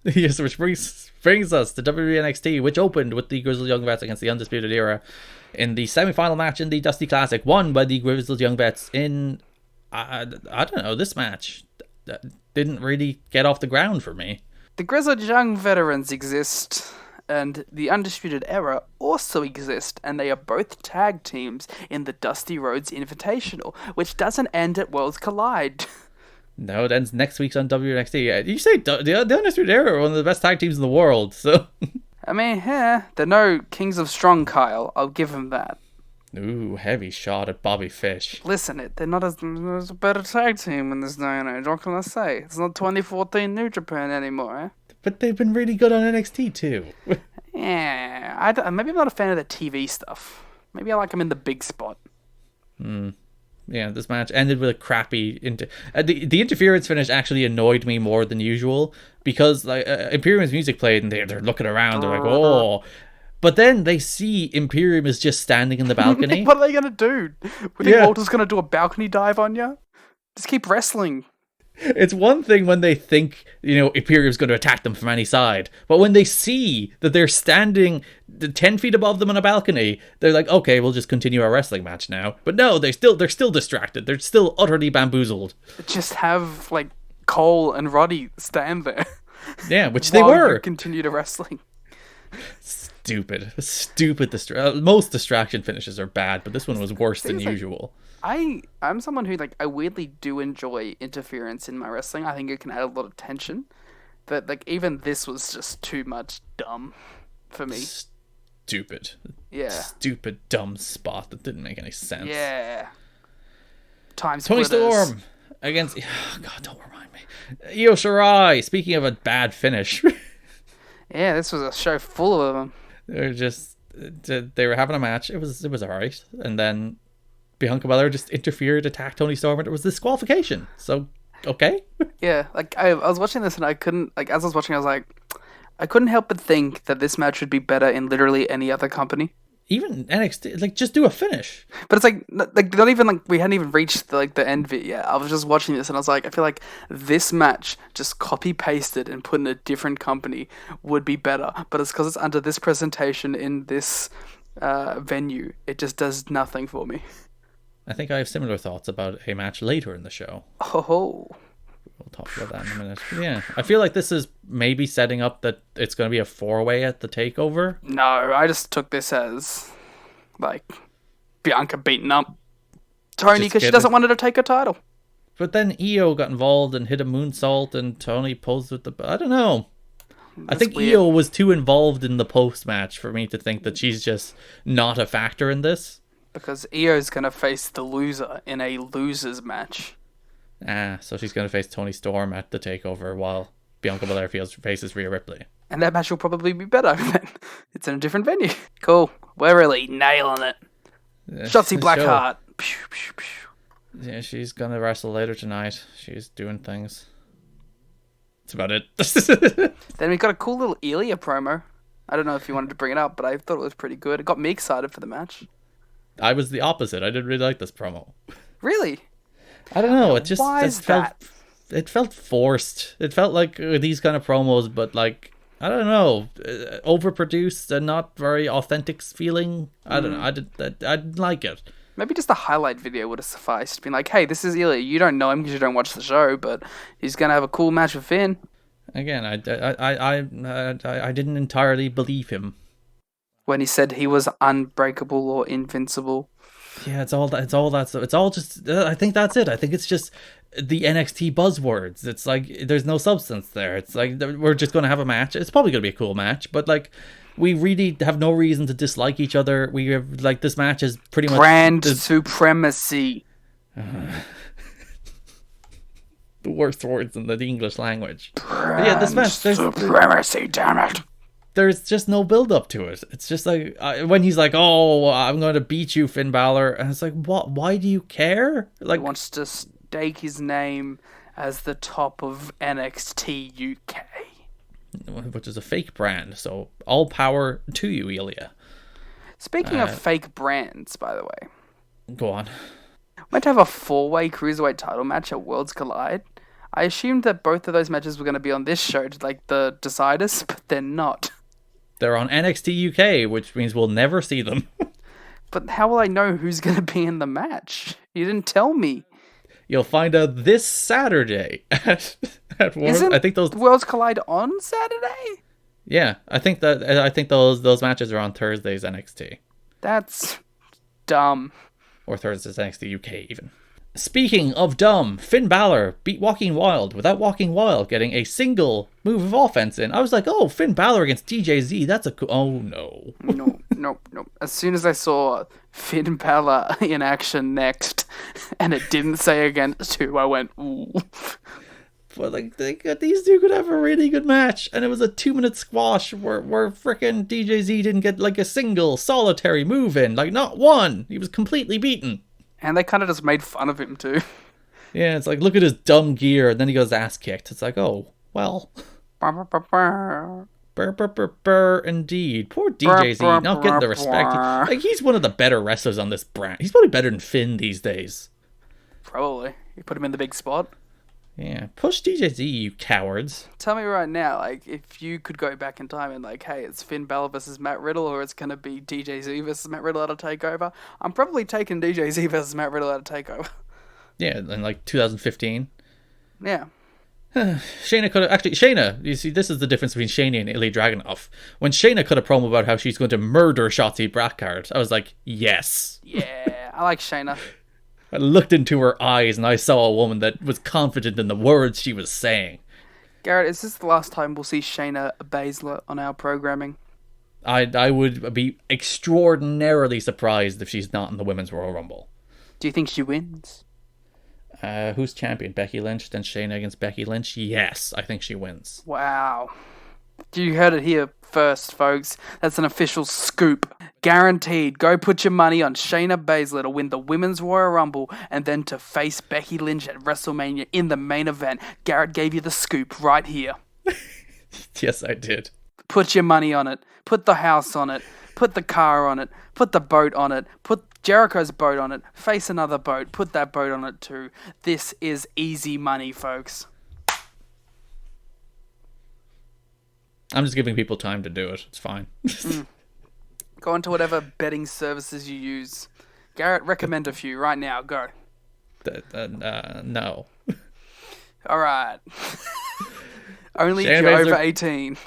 Speaker 3: Yes, which brings us to WWE NXT, which opened with the Grizzled Young Vets against the Undisputed Era in the semi-final match in the Dusty Classic, won by the Grizzled Young Vets in, I don't know, this match didn't really get off the ground for me.
Speaker 4: The Grizzled Young Veterans exist, and the Undisputed Era also exist, and they are both tag teams in the Dusty Rhodes Invitational, which doesn't end at Worlds Collide.
Speaker 3: No, it ends next week's on WNXT. You say the Undisputed Era are one of the best tag teams in the world, so...
Speaker 4: I mean, yeah, they're no Kings of Strong, Kyle. I'll give them that.
Speaker 3: Ooh, heavy shot at Bobby Fish.
Speaker 4: Listen, they're not as a better tag team in this day and age. What can I say? It's not 2014 New Japan anymore, eh?
Speaker 3: But they've been really good on NXT too.
Speaker 4: Yeah, maybe I'm not a fan of the TV stuff. Maybe I like them in the big spot.
Speaker 3: Yeah, this match ended with a crappy... the interference finish actually annoyed me more than usual because like Imperium's music played and they're looking around. They're like, oh... But then they see Imperium is just standing in the balcony.
Speaker 4: What are they going to do? Would you think Walter's going to do a balcony dive on you? Just keep wrestling.
Speaker 3: It's one thing when they think, Imperium's going to attack them from any side. But when they see that they're standing 10 feet above them on a balcony, they're like, okay, we'll just continue our wrestling match now. But no, they're still distracted. They're still utterly bamboozled.
Speaker 4: Just have, Cole and Roddy stand there.
Speaker 3: Yeah, which they were.
Speaker 4: Continue to wrestling.
Speaker 3: Stupid. Most distraction finishes are bad, but this one was worse than usual.
Speaker 4: I'm someone who I weirdly do enjoy interference in my wrestling. I think it can add a lot of tension. But like even this was just too much dumb for me.
Speaker 3: Stupid.
Speaker 4: Yeah.
Speaker 3: Stupid, dumb spot that didn't make any sense.
Speaker 4: Yeah. Time
Speaker 3: Tony
Speaker 4: splitters.
Speaker 3: Storm against... Oh, God, don't remind me. Io Shirai, speaking of a bad finish.
Speaker 4: Yeah, this was a show full of them.
Speaker 3: They were having a match. It was alright. And then Bianca Belair just interfered, attacked Tony Storm, and it was disqualification. So, okay.
Speaker 4: Yeah, like I was watching this and I couldn't, like as I was watching I was like, I couldn't help but think that this match would be better in literally any other company.
Speaker 3: Even NXT, like, just do a finish.
Speaker 4: But it's like not even like we hadn't even reached the end bit yet. I was just watching this and I was like, I feel like this match just copy pasted and put in a different company would be better. But it's because it's under this presentation in this venue. It just does nothing for me.
Speaker 3: I think I have similar thoughts about a match later in the show.
Speaker 4: Oh.
Speaker 3: We'll talk about that in a minute. Yeah, I feel like this is maybe setting up that it's going to be a 4-way at the takeover.
Speaker 4: No, I just took this as like Bianca beating up Tony because she doesn't want her to take her title.
Speaker 3: But then Io got involved and hit a moonsault, and Tony posed with the... I don't know. I think
Speaker 4: weird.
Speaker 3: Io was too involved in the post-match for me to think that she's just not a factor in this.
Speaker 4: Because Io's going to face the loser in a loser's match.
Speaker 3: So she's going to face Tony Storm at the takeover while Bianca Belair faces Rhea Ripley.
Speaker 4: And that match will probably be better when it's in a different venue. Cool. We're really nailing it. Shotzi Blackheart. Pew, pew, pew.
Speaker 3: Yeah, she's going to wrestle later tonight. She's doing things. That's about it.
Speaker 4: Then we got a cool little Ilya promo. I don't know if you wanted to bring it up, but I thought it was pretty good. It got me excited for the match.
Speaker 3: I was the opposite. I didn't really like this promo.
Speaker 4: Really?
Speaker 3: I don't know. It just it felt forced. It felt like these kind of promos, but like, I don't know, overproduced and not very authentic feeling. I don't know. I didn't like it.
Speaker 4: Maybe just the highlight video would have sufficed. Being like, hey, this is Ilya. You don't know him because you don't watch the show, but he's gonna have a cool match with Finn.
Speaker 3: Again, I didn't entirely believe him
Speaker 4: when he said he was unbreakable or invincible.
Speaker 3: Yeah, it's all that stuff. It's all just. I think that's it. I think it's just the NXT buzzwords. It's like there's no substance there. It's like we're just going to have a match. It's probably going to be a cool match, but like we really have no reason to dislike each other. We have like this match is pretty much
Speaker 4: brand supremacy.
Speaker 3: The worst words in the English language.
Speaker 4: Brand this match, supremacy. Damn it.
Speaker 3: There's just no build up to it. It's just like when he's like, "Oh, I'm going to beat you, Finn Balor," and it's like, "What? Why do you care?" Like,
Speaker 4: he wants to stake his name as the top of NXT UK,
Speaker 3: which is a fake brand. So all power to you, Ilya.
Speaker 4: Speaking of fake brands, by the way,
Speaker 3: go on.
Speaker 4: Meant to have a 4-way cruiserweight title match at Worlds Collide. I assumed that both of those matches were going to be on this show, like the deciders, but they're not.
Speaker 3: They're on NXT UK, which means we'll never see them.
Speaker 4: But how will I know who's going to be in the match? You didn't tell me.
Speaker 3: You'll find out this Saturday at
Speaker 4: Isn't
Speaker 3: I think those
Speaker 4: Worlds Collide on Saturday?
Speaker 3: Yeah, I think those matches are on Thursday's NXT.
Speaker 4: That's dumb.
Speaker 3: Or Thursday's NXT UK even. Speaking of dumb, Finn Balor beat Walking Wild without Walking Wild getting a single move of offense in. I was like, oh, Finn Balor against DJZ, that's a cool... Oh, no.
Speaker 4: No. As soon as I saw Finn Balor in action next, and it didn't say against who, I went, ooh.
Speaker 3: But like, these two could have a really good match, and it was a 2-minute squash where frickin' DJZ didn't get like a single solitary move in. Like, not one. He was completely beaten.
Speaker 4: And they kind of just made fun of him too.
Speaker 3: Yeah, it's like, look at his dumb gear, and then he goes ass kicked. It's like, oh, well. Indeed. Poor DJZ, not getting the respect. Like, he's one of the better wrestlers on this brand. He's probably better than Finn these days.
Speaker 4: Probably. You put him in the big spot.
Speaker 3: Yeah, push DJZ, you cowards.
Speaker 4: Tell me right now, like, if you could go back in time and like, hey, it's Finn Balor versus Matt Riddle, or it's gonna be DJZ versus Matt Riddle at a takeover, I'm probably taking DJZ versus Matt Riddle at a takeover.
Speaker 3: Yeah, in like 2015.
Speaker 4: Yeah.
Speaker 3: Shayna could have... Actually, Shayna, you see, this is the difference between Shayna and Ilya Dragunov. When Shayna cut a promo about how she's going to murder Shotzi Blackheart, I was like, yes.
Speaker 4: Yeah, I like Shayna.
Speaker 3: I looked into her eyes and I saw a woman that was confident in the words she was saying.
Speaker 4: Garrett, is this the last time we'll see Shayna Baszler on our programming?
Speaker 3: I would be extraordinarily surprised if she's not in the Women's Royal Rumble.
Speaker 4: Do you think she wins?
Speaker 3: Who's champion? Becky Lynch, then Shayna against Becky Lynch? Yes, I think she wins.
Speaker 4: Wow. You heard it here first, folks. That's an official scoop. Guaranteed. Go put your money on Shayna Baszler to win the Women's Royal Rumble and then to face Becky Lynch at WrestleMania in the main event. Garrett gave you the scoop right here.
Speaker 3: Yes, I did.
Speaker 4: Put your money on it. Put the house on it. Put the car on it. Put the boat on it. Put Jericho's boat on it. Face another boat. Put that boat on it too. This is easy money, folks.
Speaker 3: I'm just giving people time to do it. It's fine.
Speaker 4: Go on to whatever betting services you use. Garrett, recommend a few right now. Go.
Speaker 3: No.
Speaker 4: All right. Only
Speaker 3: Shayna
Speaker 4: if you're
Speaker 3: Baszler
Speaker 4: over 18.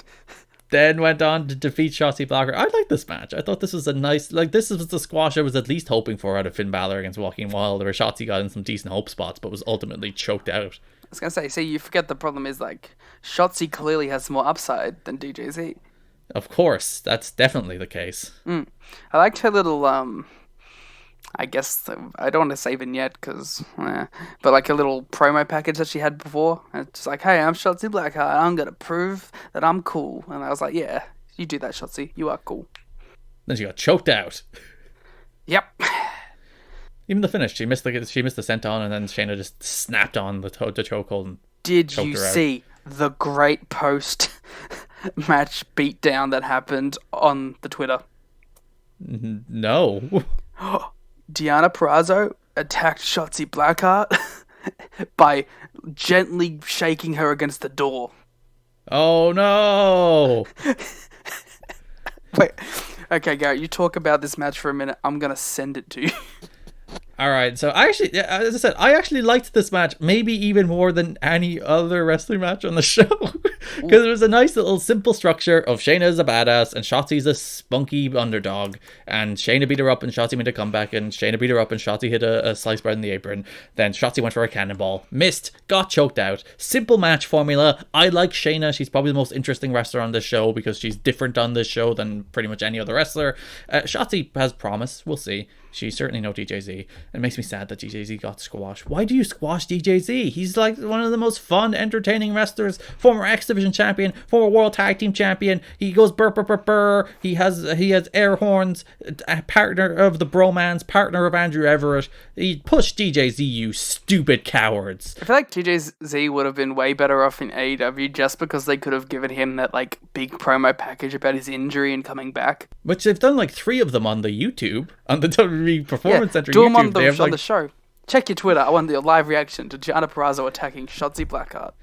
Speaker 3: Then went on to defeat Shotzi Blackheart. I like this match. I thought this was a nice... Like, this was the squash I was at least hoping for out of Finn Balor against Joaquin Wilder, where Shotzi got in some decent hope spots, but was ultimately choked out.
Speaker 4: I was going to say, see, you forget the problem is, like, Shotzi clearly has more upside than DJZ.
Speaker 3: Of course. That's definitely the case.
Speaker 4: I liked her little, I guess, I don't want to say vignette, because, but like a little promo package that she had before. And it's just like, hey, I'm Shotzi Blackheart. I'm going to prove that I'm cool. And I was like, yeah, you do that, Shotzi. You are cool.
Speaker 3: Then she got choked out.
Speaker 4: Yep.
Speaker 3: Even the finish, she missed the senton, and then Shayna just snapped on the chokehold and
Speaker 4: Did
Speaker 3: choked
Speaker 4: you
Speaker 3: her out.
Speaker 4: see the great post-match beatdown that happened on the Twitter?
Speaker 3: No.
Speaker 4: Deonna Purrazzo attacked Shotzi Blackheart by gently shaking her against the door.
Speaker 3: Oh, no.
Speaker 4: Wait. Okay, Garrett, you talk about this match for a minute. I'm going to send it to you.
Speaker 3: All right, so I actually, as I said, I actually liked this match maybe even more than any other wrestling match on the show, because it was a nice little simple structure of Shayna is a badass and Shotzi's a spunky underdog, and Shayna beat her up and Shotzi made a comeback, and Shayna beat her up and Shotzi hit a slice bread in the apron. Then Shotzi went for a cannonball, missed, got choked out. Simple match formula. I like Shayna. She's probably the most interesting wrestler on this show because she's different on this show than pretty much any other wrestler. Shotzi has promise. We'll see. She's certainly no DJZ. It makes me sad that DJZ got squashed. Why do you squash DJZ? He's like one of the most fun, entertaining wrestlers. Former X Division champion, former World Tag Team champion. He goes burr burr burr burr. He has air horns. A partner of the bromance, partner of Andrew Everett. He pushed DJZ, you stupid cowards.
Speaker 4: I feel like DJZ would have been way better off in AEW just because they could have given him that like big promo package about his injury and coming back.
Speaker 3: Which they've done like 3 of them on the YouTube, on the WWE Performance Center
Speaker 4: do
Speaker 3: YouTube.
Speaker 4: them on
Speaker 3: They have,
Speaker 4: the show. Check your Twitter. I want your live reaction to Deonna Purrazzo attacking Shotzi Blackheart.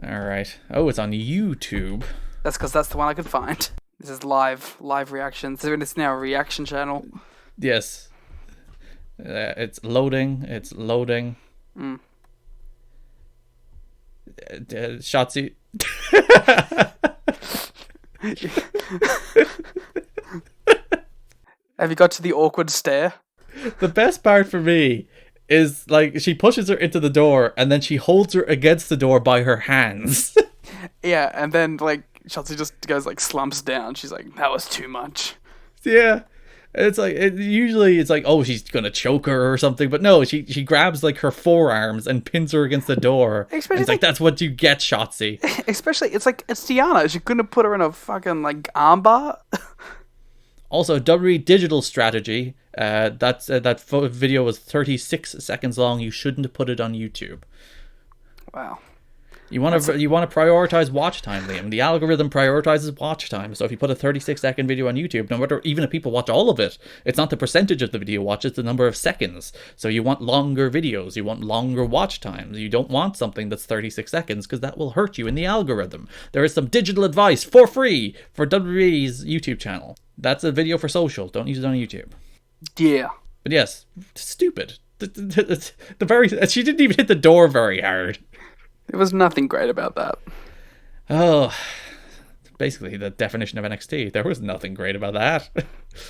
Speaker 3: All right. Oh, it's on YouTube.
Speaker 4: That's because that's the one I could find. This is live reactions. It's now a reaction channel.
Speaker 3: Yes. It's loading. Shotzi.
Speaker 4: Have you got to the awkward stare?
Speaker 3: The best part for me is like she pushes her into the door and then she holds her against the door by her hands.
Speaker 4: Yeah, and then like Shotzi just goes like slumps down. She's like, that was too much.
Speaker 3: Yeah. It's like usually it's like, oh, she's gonna choke her or something, but no, she grabs like her forearms and pins her against the door. It's like that's what you get, Shotzi.
Speaker 4: Especially it's like it's Deonna. Is she gonna put her in a fucking like armbar?
Speaker 3: Also, WWE digital strategy. That video was 36 seconds long. You shouldn't put it on YouTube.
Speaker 4: Wow.
Speaker 3: You want to prioritize watch time, Liam. The algorithm prioritizes watch time. So if you put a 36-second video on YouTube, no matter even if people watch all of it, it's not the percentage of the video watched, it's the number of seconds. So you want longer videos, you want longer watch times. You don't want something that's 36 seconds because that will hurt you in the algorithm. There is some digital advice for free for WWE's YouTube channel. That's a video for social. Don't use it on YouTube.
Speaker 4: Yeah.
Speaker 3: But yes, stupid. She didn't even hit the door very hard.
Speaker 4: There was nothing great about that.
Speaker 3: Oh, basically the definition of NXT. There was nothing great about that.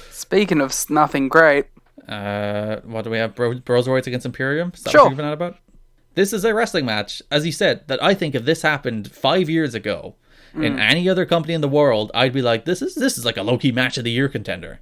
Speaker 4: Speaking of nothing great.
Speaker 3: What do we have? Broserweights against Imperium? Is that
Speaker 4: Sure.
Speaker 3: what you've been at about? This is a wrestling match, as you said, that I think if this happened 5 years ago in any other company in the world, I'd be like, this is like a low-key match of the year contender.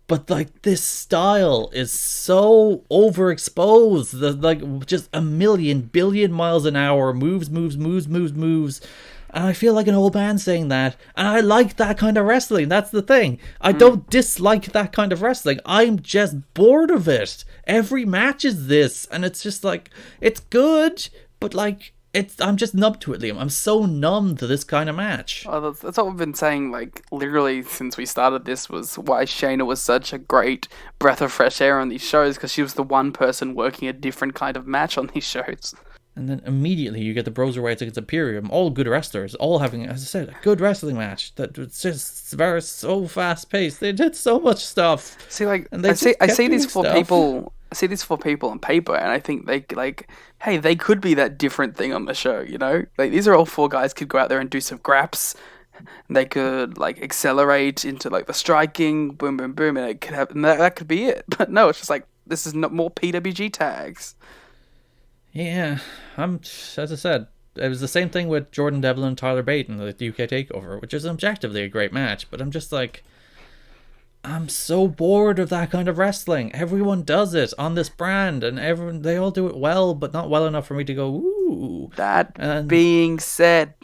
Speaker 3: But like this style is so overexposed, like just a million billion miles an hour, moves. And I feel like an old man saying that. And I like that kind of wrestling. That's the thing. I don't dislike that kind of wrestling. I'm just bored of it. Every match is this. And it's just like, it's good, but like, I'm just numb to it, Liam. I'm so numb to this kind of match.
Speaker 4: Oh, that's what we've been saying, like, literally since we started this, was why Shayna was such a great breath of fresh air on these shows, because she was the one person working a different kind of match on these shows.
Speaker 3: And then immediately you get the Broserweights against Imperium, all good wrestlers, all having, as I said, a good wrestling match that was just so fast paced. They did so much stuff.
Speaker 4: See, like,
Speaker 3: and
Speaker 4: I see these four people. I see these four people on paper, and I think hey, they could be that different thing on the show. You know, like these are all four guys could go out there and do some graps. And they could like accelerate into like the striking, boom, boom, boom, and it could have, and that could be it. But no, it's just like this is not more PWG tags.
Speaker 3: Yeah, as I said, it was the same thing with Jordan Devlin and Tyler Bate in the UK TakeOver, which is objectively a great match, but I'm just like, I'm so bored of that kind of wrestling. Everyone does it on this brand, and they all do it well, but not well enough for me to go, ooh.
Speaker 4: That being said,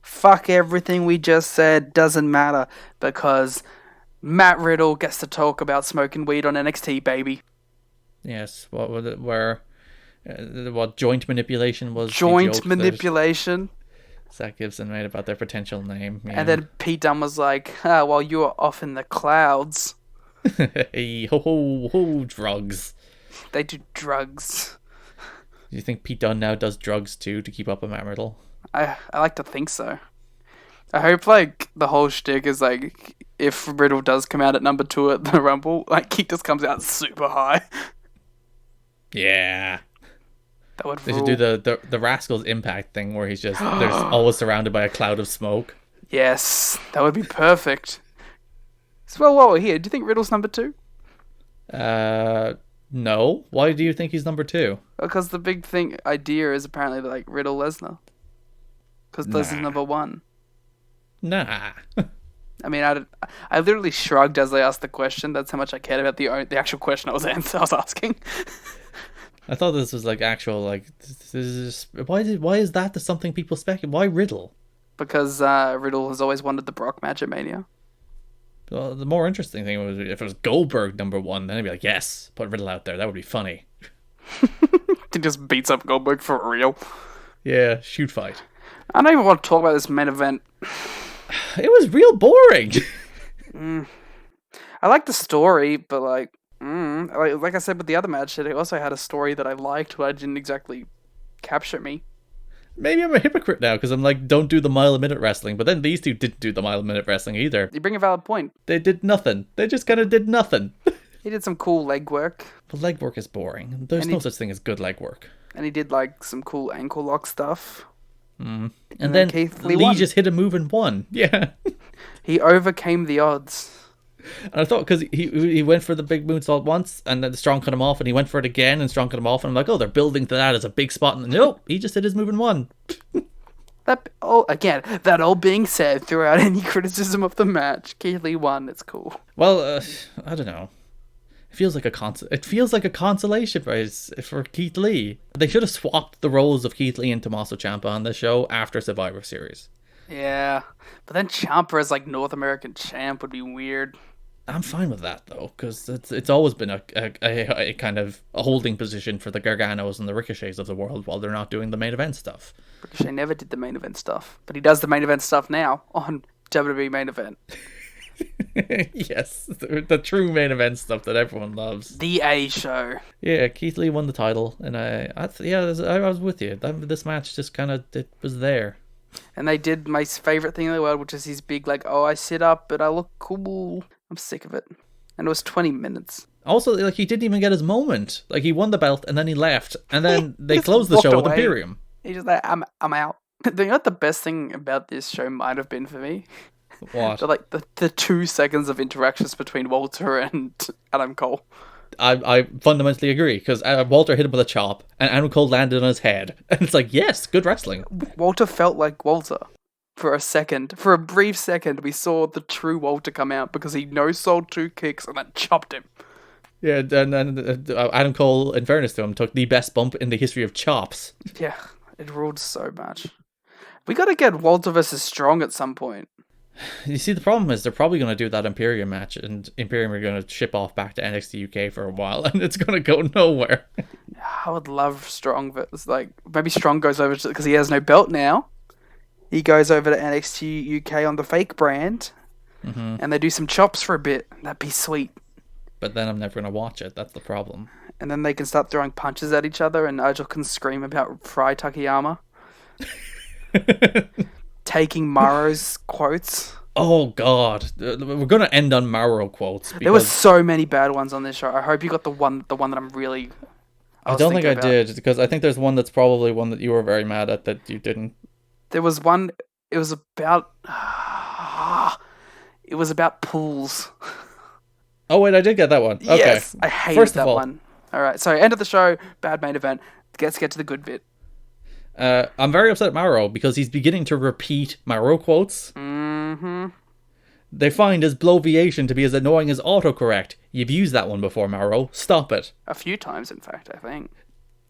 Speaker 4: fuck everything we just said, doesn't matter, because Matt Riddle gets to talk about smoking weed on NXT, baby.
Speaker 3: Yes, what was it, where... what joint manipulation was
Speaker 4: joint manipulation
Speaker 3: Zach Gibson made about their potential name, yeah.
Speaker 4: And then Pete Dunne was like, while you were off in the clouds.
Speaker 3: Hey, ho, drugs.
Speaker 4: They do drugs.
Speaker 3: Do you think Pete Dunne now does drugs too to keep up with Matt Riddle?
Speaker 4: I like to think so. I hope like the whole shtick is like, if Riddle does come out at number 2 at the Rumble, like he just comes out super high.
Speaker 3: Yeah. They
Speaker 4: rule.
Speaker 3: should do the Rascals Impact thing where he's just there's always surrounded by a cloud of smoke.
Speaker 4: Yes, that would be perfect. So, while we're here, do you think Riddle's number 2?
Speaker 3: No. Why do you think he's number 2?
Speaker 4: Because the big idea is apparently like Riddle Lesnar. Because Lesnar's number 1.
Speaker 3: Nah.
Speaker 4: I mean, I literally shrugged as they asked the question. That's how much I cared about the actual question I was asking.
Speaker 3: I thought this was like actual this is why is that something people speculate? Why Riddle?
Speaker 4: Because Riddle has always wanted the Brock match at Mania.
Speaker 3: Well, the more interesting thing was if it was Goldberg number 1, then I'd be like, yes, put Riddle out there. That would be funny.
Speaker 4: He just beats up Goldberg for real.
Speaker 3: Yeah, shoot fight.
Speaker 4: I don't even want to talk about this main event.
Speaker 3: It was real boring.
Speaker 4: I like the story, but like I said with the other match, it also had a story that I liked, but I didn't exactly capture me.
Speaker 3: Maybe I'm a hypocrite now because I'm like, don't do the mile-a-minute wrestling, but then these two didn't do the mile-a-minute wrestling either.
Speaker 4: You bring a valid point.
Speaker 3: They did nothing. They just kind of did nothing.
Speaker 4: He did some cool leg work.
Speaker 3: But leg work is boring. There's no such thing as good leg work.
Speaker 4: And he did like some cool ankle lock stuff.
Speaker 3: And then
Speaker 4: Keith
Speaker 3: Lee just hit a move and won. Yeah.
Speaker 4: He overcame the odds.
Speaker 3: And I thought because he went for the big moonsault once and then Strong cut him off and he went for it again and Strong cut him off and I'm like, oh, they're building to that as a big spot. And nope, he just did his move and won.
Speaker 4: That all being said, throughout any criticism of the match, Keith Lee won. It's cool.
Speaker 3: Well, I don't know. It feels like a consolation prize for Keith Lee. They should have swapped the roles of Keith Lee and Tommaso Ciampa on the show after Survivor Series.
Speaker 4: Yeah, but then Ciampa as like North American champ would be weird.
Speaker 3: I'm fine with that though, because it's always been a kind of a holding position for the Garganos and the Ricochets of the world while they're not doing the main event stuff.
Speaker 4: Ricochet never did the main event stuff, but he does the main event stuff now on WWE Main Event.
Speaker 3: Yes, the true main event stuff that everyone loves.
Speaker 4: The A show.
Speaker 3: Yeah, Keith Lee won the title, and I was with you. This match just kind of it was there.
Speaker 4: And they did my favorite thing in the world, which is his big like, oh, I sit up, but I look cool. I'm sick of it. And it was 20 minutes.
Speaker 3: Also, like he didn't even get his moment. Like he won the belt and then he left, and then they closed the show with Imperium.
Speaker 4: He's just like, I'm out. You know what the best thing about this show might have been for me?
Speaker 3: What?
Speaker 4: The 2 seconds of interactions between Walter and Adam Cole.
Speaker 3: I fundamentally agree, because Walter hit him with a chop, and Adam Cole landed on his head. And it's like, yes, good wrestling.
Speaker 4: Walter felt like Walter. For a brief second, we saw the true Walter come out because he no-sold 2 kicks and then chopped him.
Speaker 3: Yeah, and Adam Cole, in fairness to him, took the best bump in the history of chops.
Speaker 4: Yeah, it ruled so much. We got to get Walter versus Strong at some point.
Speaker 3: You see, the problem is they're probably going to do that Imperium match, and Imperium are going to ship off back to NXT UK for a while, and it's going to go nowhere.
Speaker 4: I would love Strong versus, maybe Strong goes over because he has no belt now. He goes over to NXT UK on the fake brand, and they do some chops for a bit. That'd be sweet.
Speaker 3: But then I'm never going to watch it. That's the problem.
Speaker 4: And then they can start throwing punches at each other, and Nigel can scream about Fry Takayama. Taking Morrow's quotes.
Speaker 3: Oh, God. We're going to end on Morrow quotes.
Speaker 4: There were so many bad ones on this show. I hope you got the one that I'm really...
Speaker 3: I don't think I did, because I think there's one that's probably one that you were very mad at that you didn't.
Speaker 4: There was one, it was about pools.
Speaker 3: Oh, wait, I did get that one. Okay.
Speaker 4: Yes, I hated that one. All right, so end of the show, bad main event. Let's get to the good bit.
Speaker 3: I'm very upset at Morrow because he's beginning to repeat Morrow quotes.
Speaker 4: Mm-hmm.
Speaker 3: They find his bloviation to be as annoying as autocorrect. You've used that one before, Morrow. Stop it.
Speaker 4: A few times, in fact, I think.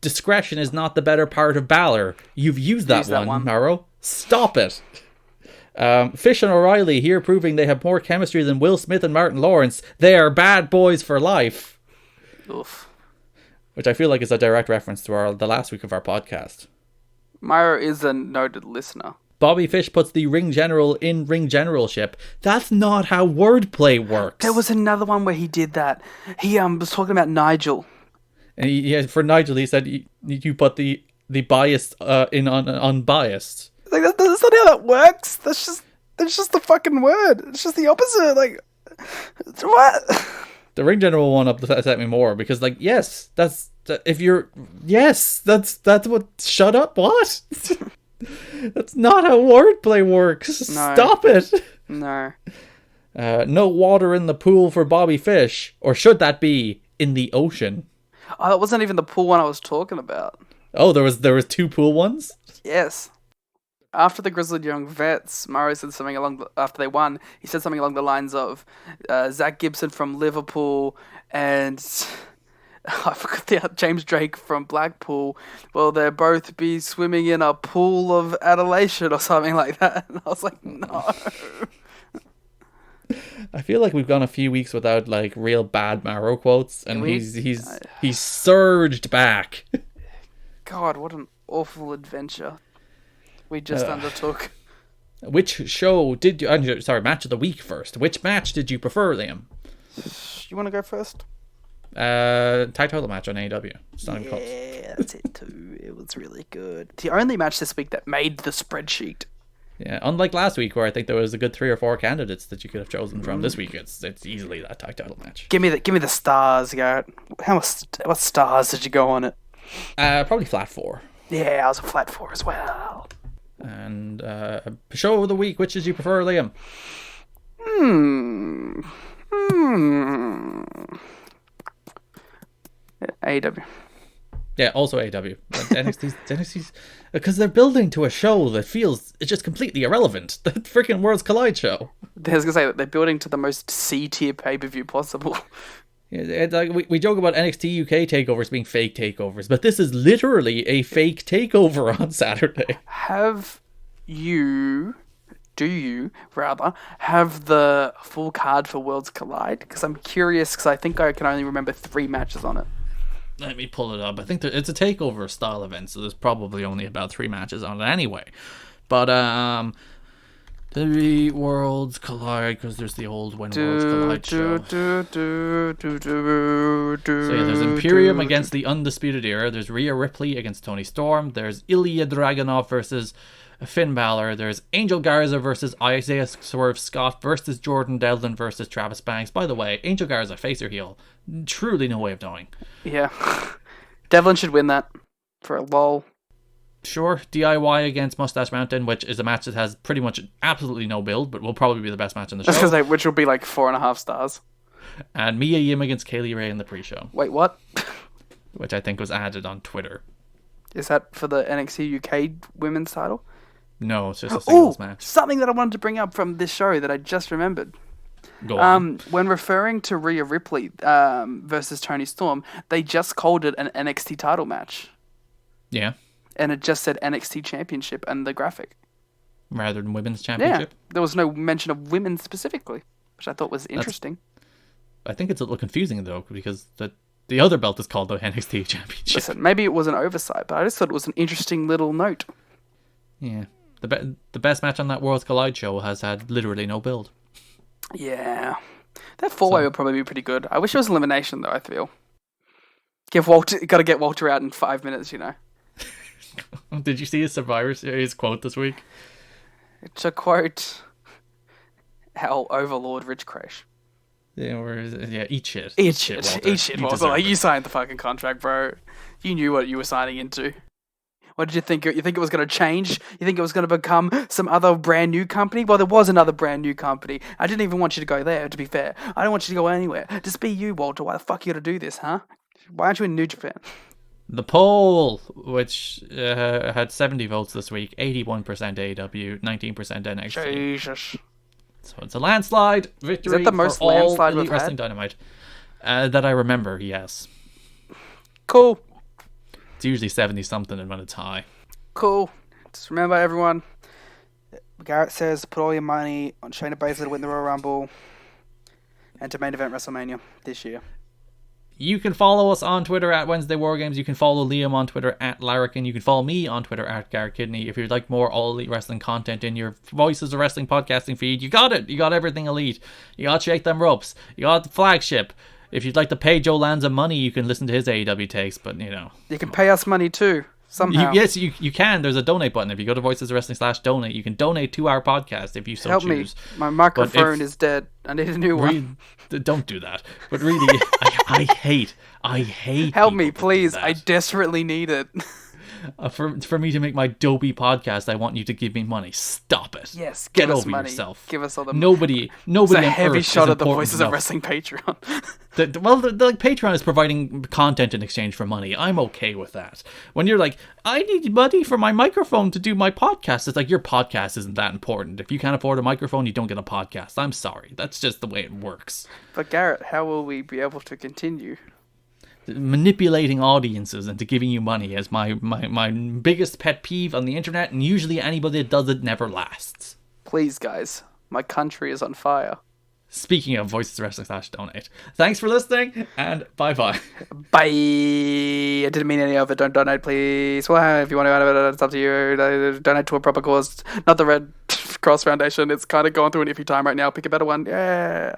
Speaker 3: Discretion is not the better part of valor. You've used that one, Morrow. Stop it. Fish and O'Reilly here proving they have more chemistry than Will Smith and Martin Lawrence. They are bad boys for life.
Speaker 4: Oof.
Speaker 3: Which I feel like is a direct reference to the last week of our podcast.
Speaker 4: Myra is a noted listener.
Speaker 3: Bobby Fish puts the ring general in ring generalship. That's not how wordplay works.
Speaker 4: There was another one where he did that. He was talking about Nigel.
Speaker 3: And for Nigel, he said you put the biased in on unbiased.
Speaker 4: Like that's not how that works. That's just the fucking word. It's just the opposite. Like what?
Speaker 3: The ring general one upset me more because yes, that's what. Shut up. What? That's not how wordplay works. No. Stop it.
Speaker 4: No.
Speaker 3: No water in the pool for Bobby Fish, or should that be in the ocean?
Speaker 4: Oh, that wasn't even the pool one I was talking about.
Speaker 3: Oh, there was 2 pool ones?
Speaker 4: Yes. After the Grizzled Young Vets, Murray said something after they won, he said something along the lines of Zach Gibson from Liverpool and I forgot the James Drake from Blackpool. Well, they'll both be swimming in a pool of adulation or something like that. And I was like, no.
Speaker 3: I feel like we've gone a few weeks without real bad Morrow quotes, and he's surged back.
Speaker 4: God, what an awful adventure we just undertook.
Speaker 3: Which show did you? Sorry, match of the week first. Which match did you prefer, Liam?
Speaker 4: You want to go first?
Speaker 3: Tag title match on AEW. It's not even close.
Speaker 4: Yeah, that's it too. It was really good. The only match this week that made the spreadsheet.
Speaker 3: Yeah, unlike last week where I think there was a good 3 or 4 candidates that you could have chosen from. This week it's easily that tag title match.
Speaker 4: Give me the stars, Garrett. What stars did you go on it?
Speaker 3: Probably flat 4.
Speaker 4: Yeah, I was a flat 4 as well.
Speaker 3: And show of the week, which did you prefer, Liam?
Speaker 4: AEW.
Speaker 3: Yeah, also AEW. NXT's because they're building to a show that feels it's just completely irrelevant. The freaking Worlds Collide show.
Speaker 4: I was gonna say that they're building to the most C-tier pay-per-view possible.
Speaker 3: Yeah, we joke about NXT UK takeovers being fake takeovers, but this is literally a fake takeover on Saturday. Do you have the full card for Worlds Collide? Because I'm curious, because I think I can only remember 3 matches on it. Let me pull it up. I think it's a takeover style event, so there's probably only about 3 matches on it anyway. But the Worlds Collide, because there's the old When Worlds Collide show. So yeah, there's Imperium against the Undisputed Era. There's Rhea Ripley against Toni Storm. There's Ilya Dragunov versus Finn Balor. There's Angel Garza versus Isaiah Swerve Scott versus Jordan Devlin versus Travis Banks. By the way, Angel Garza, face or heel? Truly no way of knowing.
Speaker 4: Yeah. Devlin should win that for a lol.
Speaker 3: Sure, DIY against Mustache Mountain, which is a match that has pretty much absolutely no build, but will probably be the best match in the show.
Speaker 4: Which will be 4.5 stars.
Speaker 3: and Mia Yim against Kaylee Ray in the pre-show,
Speaker 4: Wait, what?
Speaker 3: which I think was added on Twitter.
Speaker 4: Is that for the NXT UK women's title?
Speaker 3: No, it's just a singles match.
Speaker 4: Something that I wanted to bring up from this show that I just remembered.
Speaker 3: Go on.
Speaker 4: When referring to Rhea Ripley versus Toni Storm, they just called it an NXT title match.
Speaker 3: Yeah.
Speaker 4: And it just said NXT Championship and the graphic.
Speaker 3: Rather than Women's Championship?
Speaker 4: Yeah. There was no mention of women specifically, which I thought was interesting.
Speaker 3: I think it's a little confusing, though, because the other belt is called the NXT Championship.
Speaker 4: Listen, maybe it was an oversight, but I just thought it was an interesting little note.
Speaker 3: Yeah. The best match on that Worlds Collide show has had literally no build.
Speaker 4: Yeah. That four-way would probably be pretty good. I wish it was elimination, though, I feel. Gotta get Walter out in 5 minutes,
Speaker 3: Did you see his Survivor Series quote this week?
Speaker 4: To quote our overlord, Rich Crash.
Speaker 3: Yeah, eat shit.
Speaker 4: Eat shit,
Speaker 3: Walter.
Speaker 4: eat shit,
Speaker 3: You
Speaker 4: Walter.
Speaker 3: deserve
Speaker 4: Like,
Speaker 3: it.
Speaker 4: you signed the fucking contract, bro. You knew what you were signing into. What did you think? You think it was going to change? You think it was going to become some other brand new company? Well, there was another brand new company. I didn't even want you to go there, to be fair. I don't want you to go anywhere. Just be you, Walter. Why the fuck you got to do this, huh? Why aren't you in New Japan?
Speaker 3: The poll, which had 70 votes this week, 81% AEW, 19% NXT.
Speaker 4: Jesus.
Speaker 3: So it's a landslide victory.
Speaker 4: Is that the most
Speaker 3: for all
Speaker 4: landslide
Speaker 3: Elite
Speaker 4: we've
Speaker 3: Wrestling
Speaker 4: had?
Speaker 3: Dynamite that I remember. Yes,
Speaker 4: Cool.
Speaker 3: it's usually 70 something, and when it's high.
Speaker 4: Cool. Just remember, everyone. Garrett says put all your money on Shayna Baszler to win the Royal Rumble and to main event WrestleMania this year.
Speaker 3: You can follow us on Twitter at Wednesday War Games. You can follow Liam on Twitter at Larrikin. You can follow me on Twitter at Garrett Kidney. If you'd like more All Elite Wrestling content in your Voices of Wrestling podcasting feed, you got it. You got everything Elite. You got Shake Them Ropes. You got the flagship. If you'd like to pay Joe Lanza money, you can listen to his AEW takes, but
Speaker 4: You can pay us money too, somehow.
Speaker 3: Yes, you can. There's a donate button. If you go to Voices of Wrestling /donate, you can donate to our podcast if you so
Speaker 4: Help
Speaker 3: choose.
Speaker 4: me. My microphone is dead. I need a new one.
Speaker 3: Don't do that. But really, I hate
Speaker 4: Help me,
Speaker 3: people that do
Speaker 4: please.
Speaker 3: that.
Speaker 4: I desperately need it.
Speaker 3: For me to make my dopey podcast, I want you to give me money. Stop it.
Speaker 4: Yes,
Speaker 3: Get
Speaker 4: give us
Speaker 3: over
Speaker 4: money.
Speaker 3: yourself.
Speaker 4: Give us all the
Speaker 3: Nobody
Speaker 4: It's a
Speaker 3: on
Speaker 4: heavy
Speaker 3: earth
Speaker 4: shot
Speaker 3: is
Speaker 4: at the
Speaker 3: important
Speaker 4: Voices of
Speaker 3: enough.
Speaker 4: Wrestling Patreon.
Speaker 3: The Patreon is providing content in exchange for money. I'm okay with that. When you're like, I need money for my microphone to do my podcast, it's like, your podcast isn't that important. If you can't afford a microphone, you don't get a podcast. I'm sorry. That's just the way it works.
Speaker 4: But Garrett, how will we be able to continue?
Speaker 3: Manipulating audiences into giving you money is my biggest pet peeve on the internet, and usually anybody that does it never lasts.
Speaker 4: Please, guys. My country is on fire.
Speaker 3: Speaking of Voices of Wrestling /donate, thanks for listening, and bye-bye.
Speaker 4: Bye. I didn't mean any of it. Don't donate, please. Well, if you want to add it, it's up to you. Donate to a proper cause, not the Red Cross Foundation. It's kind of going through an iffy time right now. Pick a better one. Yeah.